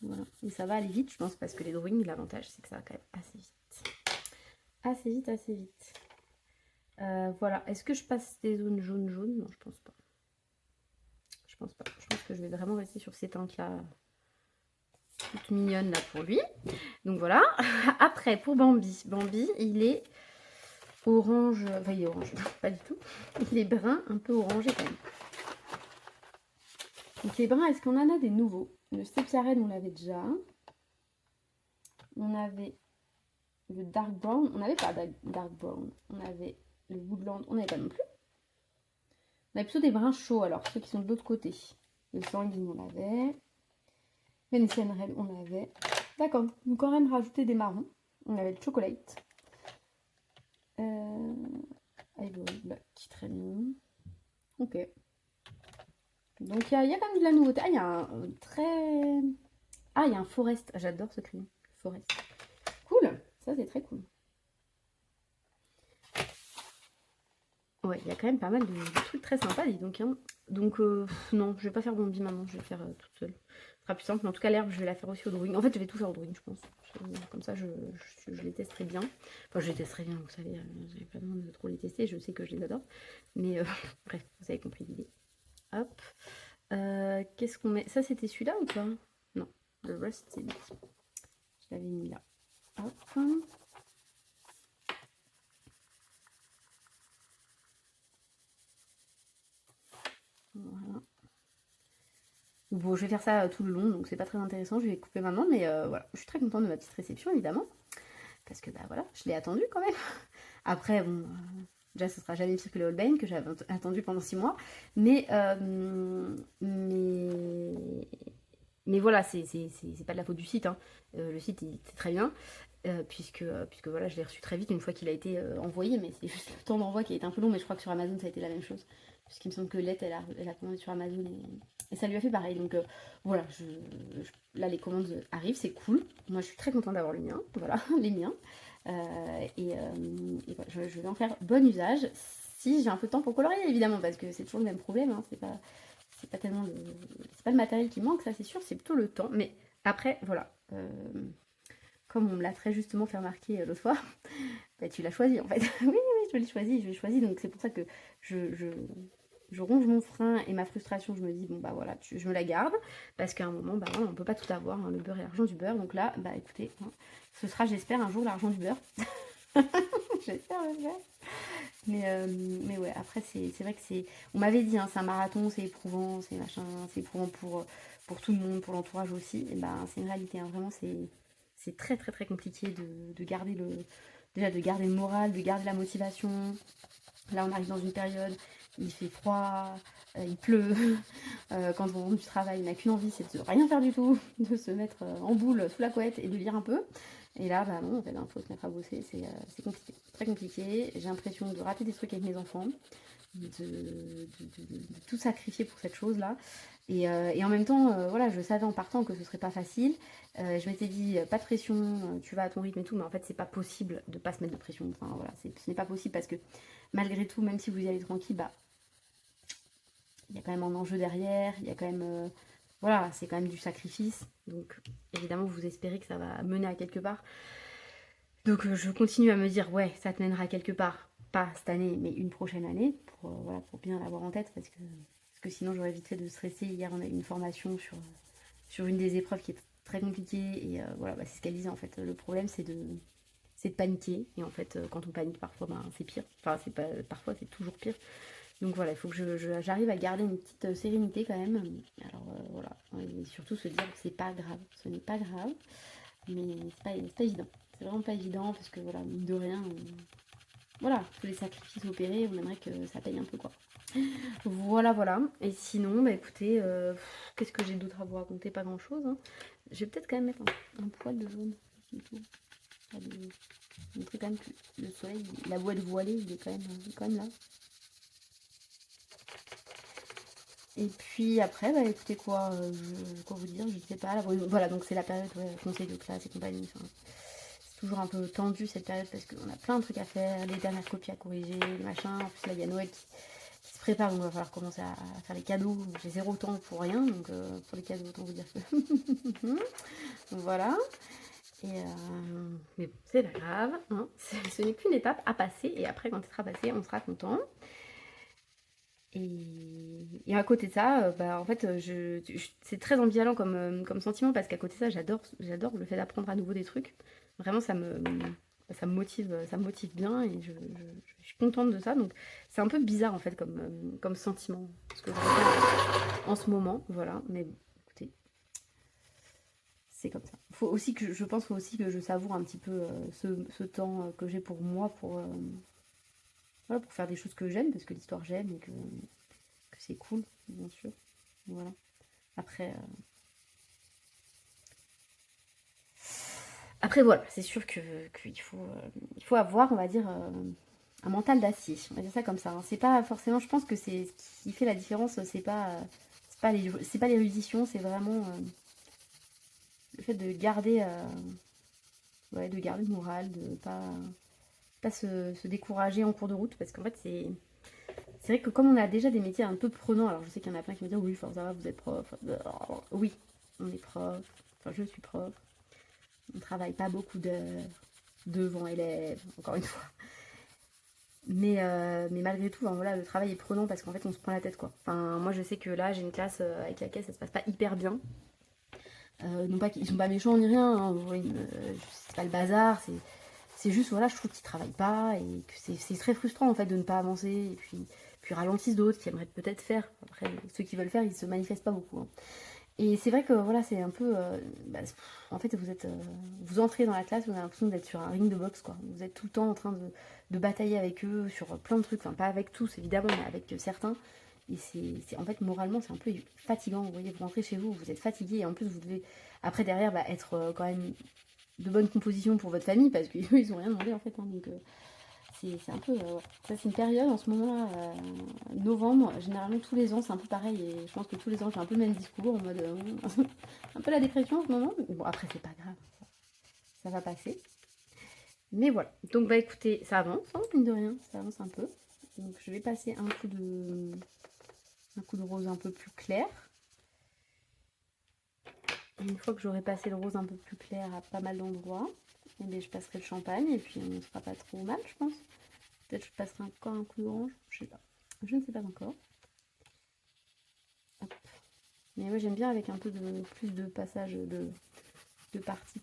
Speaker 1: Voilà. Et ça va aller vite, je pense, parce que les drawings, l'avantage, c'est que ça va quand même assez vite. Assez vite, assez vite. Voilà. Est-ce que je passe des zones jaunes? Non, je pense pas. Je pense pas. Je pense que je vais vraiment rester sur ces teintes-là. Toute mignonne là pour lui. Donc voilà. Après, pour Bambi. Bambi, il est orange. Enfin, il est orange. Pas du tout. Il est brun, un peu orangé quand même. Donc les bruns, est-ce qu'on en a des nouveaux? Le Sepia Red, on l'avait déjà. On avait le Dark Brown. On n'avait pas Dark Brown. On avait le Woodland. On n'avait pas non plus. On avait plutôt des bruns chauds, alors ceux qui sont de l'autre côté. Le Sanguine, on l'avait. Venetian Red, on l'avait. D'accord. Donc quand même rajouter des marrons. On avait le Chocolate. Ivory Black, très bien. Ok. Donc il y a quand même de la nouveauté. Ah, il y a un très... Ah, il y a un Forest. J'adore ce crayon. Forest. Cool. Ça, c'est très cool. Ouais, il y a quand même pas mal de trucs très sympas, dis donc. Hein. Donc, non, je vais pas faire Bambi maintenant. Je vais faire toute seule. Ce sera plus simple. Mais en tout cas, l'herbe, je vais la faire aussi au drawing. En fait, je vais tout faire au drawing, je pense. Comme ça, je les testerai bien. Enfin, je les testerai bien, vous savez. J'avais pas besoin de trop les tester. Je sais que je les adore. Mais bref, vous avez compris l'idée. Hop. Qu'est-ce qu'on met? Ça, c'était celui-là ou pas? Non. Le rest, c'est lui. Je l'avais mis là. Hop. Voilà. Bon, je vais faire ça tout le long, donc c'est pas très intéressant. Je vais couper maintenant, mais voilà. Je suis très contente de ma petite réception, évidemment. Parce que, bah voilà, je l'ai attendu quand même. Après, bon, déjà, ce sera jamais pire que le Holbein, que j'avais attendu pendant 6 mois. Mais voilà, c'est pas de la faute du site. Hein. Le site était très bien, puisque voilà, je l'ai reçu très vite une fois qu'il a été envoyé. Mais c'est juste le temps d'envoi qui a été un peu long. Mais je crois que sur Amazon, ça a été la même chose. Puisqu'il me semble que Lette, elle a commandé sur Amazon et ça lui a fait pareil. Donc voilà, là, les commandes arrivent, c'est cool. Moi, je suis très contente d'avoir le mien. Voilà, les miens. Et voilà, je vais en faire bon usage. Si j'ai un peu de temps pour colorier, évidemment, parce que c'est toujours le même problème. Hein, c'est pas tellement c'est pas le matériel qui manque, ça c'est sûr, c'est plutôt le temps. Mais après, voilà, comme on me l'a très justement fait remarquer l'autre fois, bah, tu l'as choisi en fait. Oui, je l'ai choisi. Donc c'est pour ça que je ronge mon frein et ma frustration. Je me dis, bon bah voilà, je me la garde. Parce qu'à un moment, bah voilà, on peut pas tout avoir, hein, le beurre et l'argent du beurre. Donc là, bah écoutez, hein, ce sera, j'espère, un jour l'argent du beurre. J'espère, j'espère. Mais ouais, après, c'est vrai que c'est... On m'avait dit, hein, c'est un marathon, c'est éprouvant, c'est machin, c'est éprouvant pour tout le monde, pour l'entourage aussi. Et ben, c'est une réalité, hein, vraiment, c'est très, très, très compliqué de garder déjà de garder le moral, de garder la motivation. Là, on arrive dans une période, il fait froid, il pleut. Quand on rentre du travail, on n'a qu'une envie, c'est de rien faire du tout, de se mettre en boule sous la couette et de lire un peu. Et là, bah non, en fait, il faut se mettre à bosser, c'est compliqué, très compliqué. J'ai l'impression de rater des trucs avec mes enfants, de tout sacrifier pour cette chose-là. Et en même temps, voilà, je savais en partant que ce serait pas facile. Je m'étais dit, pas de pression, tu vas à ton rythme et tout, mais en fait, c'est pas possible de pas se mettre de pression. Enfin, voilà, ce n'est pas possible parce que malgré tout, même si vous y allez tranquille, bah, il y a quand même un enjeu derrière, il y a quand même... voilà, c'est quand même du sacrifice. Donc évidemment, vous espérez que ça va mener à quelque part. Donc je continue à me dire, ouais, ça te mènera quelque part. Pas cette année, mais une prochaine année, pour, voilà, pour bien l'avoir en tête, parce que sinon j'aurais vite fait de stresser. Hier, on a eu une formation sur une des épreuves qui est très compliquée, et voilà, bah, c'est ce qu'elle disait en fait. Le problème, c'est de paniquer, et en fait, quand on panique, parfois, ben, c'est pire. Enfin, c'est pas, parfois, c'est toujours pire. Donc voilà, il faut que j'arrive à garder une petite sérénité quand même. Alors voilà, et surtout se dire que c'est pas grave, ce n'est pas grave, mais c'est pas évident. C'est vraiment pas évident parce que voilà, mine de rien, voilà, tous les sacrifices opérés, on aimerait que ça paye un peu quoi. Voilà, voilà. Et sinon, bah écoutez, qu'est-ce que j'ai d'autre à vous raconter? Pas grand chose. Hein. Je vais peut-être quand même mettre un poil de jaune. Montrer quand même que le soleil, la voie de voilée, il est quand même là. Et puis après, bah écoutez quoi, quoi vous dire, je ne sais pas. Là, voilà, donc c'est la période, ouais, conseil de classe et compagnie. Enfin, c'est toujours un peu tendu cette période parce qu'on a plein de trucs à faire, les dernières copies à corriger, les machins. En plus là, il y a Noël qui se prépare, donc il va falloir commencer à faire les cadeaux. J'ai zéro temps pour rien, donc pour les cadeaux, autant vous dire que... voilà. Et mais bon, c'est pas grave, hein. Ce n'est qu'une étape à passer, et après quand elle sera passée, on sera content. Et à côté de ça, bah, en fait, c'est très ambivalent comme sentiment parce qu'à côté de ça, j'adore le fait d'apprendre à nouveau des trucs. Vraiment, ça me motive bien et je suis contente de ça. Donc, c'est un peu bizarre en fait comme sentiment, ce que je ressens en ce moment. Voilà, mais bon, écoutez, c'est comme ça. Faut aussi que je pense faut aussi que je savoure un petit peu ce temps que j'ai pour moi, voilà, pour faire des choses que j'aime, parce que l'histoire j'aime et que c'est cool, bien sûr. Voilà. Après, après voilà, c'est sûr qu'il faut avoir, on va dire, un mental d'acier. On va dire ça comme ça. Hein. C'est pas forcément, je pense que c'est ce qui fait la différence, c'est pas l'érudition, c'est vraiment le fait de garder, ouais, de garder le moral, de pas se décourager en cours de route, parce qu'en fait c'est vrai que comme on a déjà des métiers un peu prenants, alors je sais qu'il y en a plein qui me disent oui, enfin, ça va, vous êtes prof. Oui, on est prof. Enfin, je suis prof. On travaille pas beaucoup d'heures devant élèves, encore une fois. Mais malgré tout, hein, voilà, le travail est prenant parce qu'en fait, on se prend la tête, quoi. Enfin, moi, je sais que là, j'ai une classe avec laquelle ça se passe pas hyper bien. Non pas qu'ils sont pas méchants ni rien, hein, c'est pas le bazar, c'est juste, voilà, je trouve qu'ils travaillent pas et que c'est très frustrant en fait de ne pas avancer et puis ralentissent d'autres qui aimeraient peut-être faire. Après, ceux qui veulent faire, ils se manifestent pas beaucoup. Hein. Et c'est vrai que voilà, c'est un peu. Bah, en fait, vous entrez dans la classe, vous avez l'impression d'être sur un ring de boxe, quoi. Vous êtes tout le temps en train de batailler avec eux sur plein de trucs, enfin pas avec tous évidemment, mais avec certains. Et en fait, moralement, c'est un peu fatigant. Vous voyez, vous rentrez chez vous, vous êtes fatigué, et en plus, vous devez, après, derrière, bah, être quand même de bonne composition pour votre famille, parce qu'eux, ils ont rien demandé, en fait. Hein, donc, c'est un peu... ça, c'est une période, en ce moment-là, novembre, généralement, tous les ans, c'est un peu pareil, et je pense que tous les ans, j'ai un peu le même discours, en mode... un peu la dépression, en ce moment. Bon, après, c'est pas grave, ça va passer. Mais voilà. Donc, bah, écoutez, ça avance, hein, mine de rien, ça avance un peu. Donc, je vais passer un coup de rose un peu plus clair. Et une fois que j'aurai passé le rose un peu plus clair à pas mal d'endroits, eh bien, je passerai le champagne et puis on ne sera pas trop mal, je pense. Peut-être je passerai encore un coup d'orange, je sais pas. Je ne sais pas encore. Hop. Mais ouais, j'aime bien avec un peu plus de passage de parties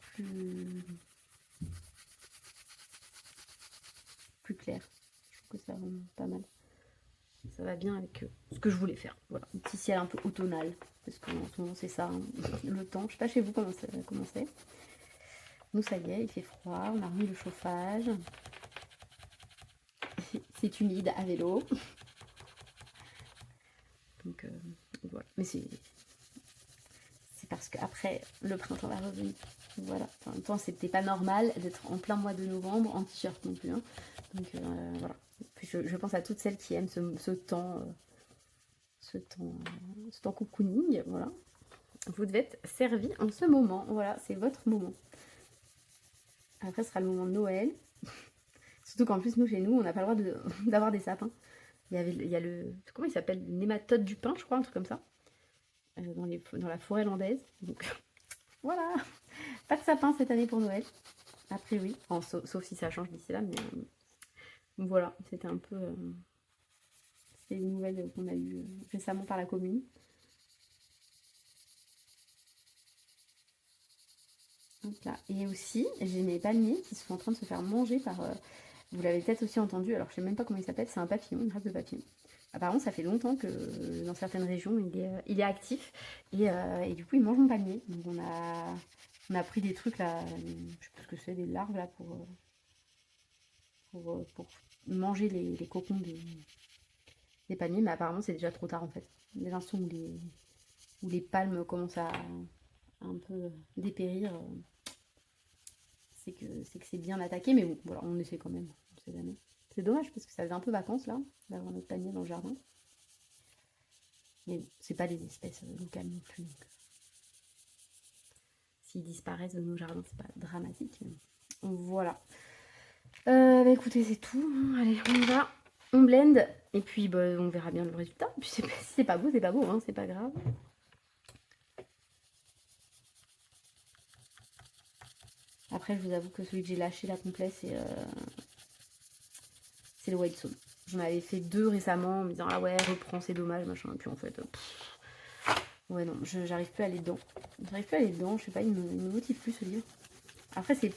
Speaker 1: plus claires. Je trouve que ça rend pas mal. Ça va bien avec ce que je voulais faire. Voilà, un petit ciel un peu automnal, parce qu'en ce moment c'est ça, hein, le temps. Je sais pas chez vous comment c'est. Nous ça y est, il fait froid, on a remis le chauffage. C'est humide à vélo. Donc voilà. Mais c'est parce qu'après le printemps va revenir. Voilà. En même temps, c'était pas normal d'être en plein mois de novembre en t-shirt non plus. Hein. Donc voilà. Puis je pense à toutes celles qui aiment ce temps. Ce temps cocooning, voilà. Vous devez être servi en ce moment, voilà, c'est votre moment. Après, ce sera le moment de Noël. Surtout qu'en plus, chez nous, on n'a pas le droit d'avoir des sapins. il y a le, comment il s'appelle? Le nématode du pin, je crois, un truc comme ça, dans la forêt landaise. Donc voilà, pas de sapin cette année pour Noël, a priori. Enfin, sauf si ça change d'ici là, mais voilà, c'était un peu... c'est une nouvelle qu'on a eue récemment par la commune. Hop là. Et aussi, j'ai mes palmiers qui sont en train de se faire manger par... vous l'avez peut-être aussi entendu, alors je sais même pas comment il s'appelle, c'est un papillon, une race de papillon. Apparemment, ça fait longtemps que dans certaines régions, il est actif. Et du coup, il mange mon palmier. Donc on a pris des trucs là, je sais plus ce que c'est, des larves là pour manger les cocons des palmiers. Mais apparemment, c'est déjà trop tard en fait. Dès l'instant où les palmes commencent à un peu dépérir, c'est que c'est bien attaqué. Mais bon, voilà, on essaie quand même, on sait jamais. C'est dommage parce que ça faisait un peu vacances là, d'avoir notre palmier dans le jardin. Mais bon, c'est pas des espèces locales non plus. Donc, s'ils disparaissent de nos jardins, c'est pas dramatique. Voilà. Bah écoutez, c'est tout. Allez, on y va. On blend. Et puis bah, on verra bien le résultat. Puis si c'est pas beau, c'est pas beau, hein, c'est pas grave. Après, je vous avoue que celui que j'ai lâché là complet, c'est le White Soul. J'en avais fait 2 récemment en me disant ah ouais, reprends, c'est dommage, machin. Et puis en fait, ouais, non, j'arrive plus à aller dedans. J'arrive plus à aller dedans, je sais pas, il me motive plus ce livre. Après, c'est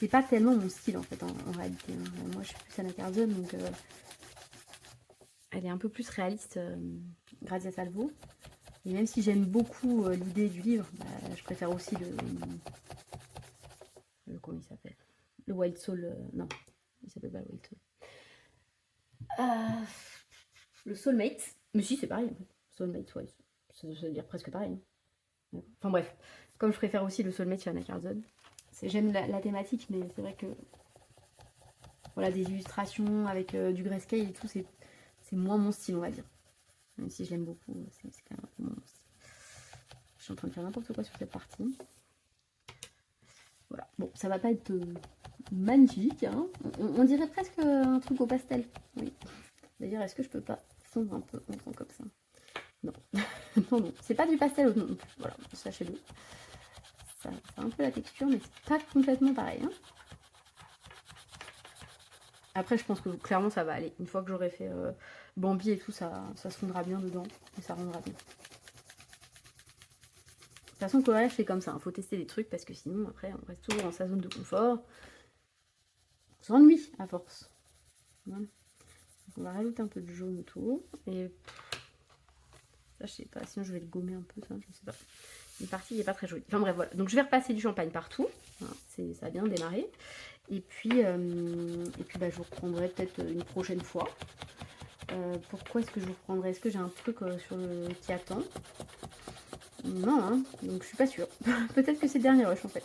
Speaker 1: pas tellement mon style en fait, en réalité. Hein. Moi, je suis plus Anna Carzon, donc elle est un peu plus réaliste, Grazia Salvo. Et même si j'aime beaucoup l'idée du livre, bah, je préfère aussi comment il s'appelle? Le Wild Soul. Non, il s'appelle pas le Wild Soul. Le Soulmate. Mais si, c'est pareil en fait. Soulmate, ouais. Ça veut dire presque pareil. Hein. Enfin bref, comme je préfère aussi le Soulmate chez Anna Carzon. J'aime la thématique, mais c'est vrai que voilà, des illustrations avec du grayscale et tout, c'est moins mon style, on va dire. Même si je l'aime beaucoup, c'est quand même un peu moins mon style. Je suis en train de faire n'importe quoi sur cette partie. Voilà, bon, ça va pas être magnifique, hein. On dirait presque un truc au pastel. Oui. D'ailleurs, est-ce que je peux pas fondre un peu en faisant comme ça? Non. Non, non, c'est pas du pastel non plus. Voilà, sachez-le. Ça a un peu la texture, mais c'est pas complètement pareil. Hein. Après, je pense que clairement, ça va aller. Une fois que j'aurai fait Bambi et tout, ça se fondra bien dedans et ça rendra bien. De toute façon, le coloriage, c'est comme ça. Il faut tester des trucs parce que sinon, après, on reste toujours dans sa zone de confort. On s'ennuie à force. Voilà. Donc, on va rajouter un peu de jaune autour. Et ça, je sais pas. Sinon, je vais le gommer un peu, ça, je sais pas. Une partie n'est pas très jolie. Enfin bref, voilà. Donc, je vais repasser du champagne partout. Voilà, ça a bien démarré. Et puis bah, je vous reprendrai peut-être une prochaine fois. Pourquoi est-ce que je vous reprendrai? Est-ce que j'ai un truc sur le qui attend? Non, hein, donc je suis pas sûre. Peut-être que c'est le dernier rush en fait.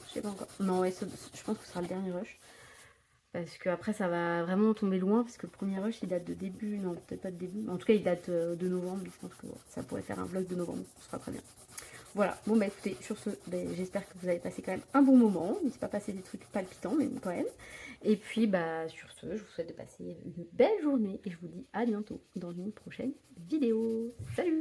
Speaker 1: Je sais pas encore. Non, ouais, je pense que ce sera le dernier rush. Parce que après ça va vraiment tomber loin. Parce que le premier rush il date de début. Non, peut-être pas de début. En tout cas, il date de novembre. Je pense que ça pourrait faire un vlog de novembre. Ce sera très bien. Voilà, bon bah écoutez, sur ce, j'espère que vous avez passé quand même un bon moment. N'hésitez pas à passer des trucs palpitants, mais quand même. Et puis bah sur ce, je vous souhaite de passer une belle journée et je vous dis à bientôt dans une prochaine vidéo. Salut!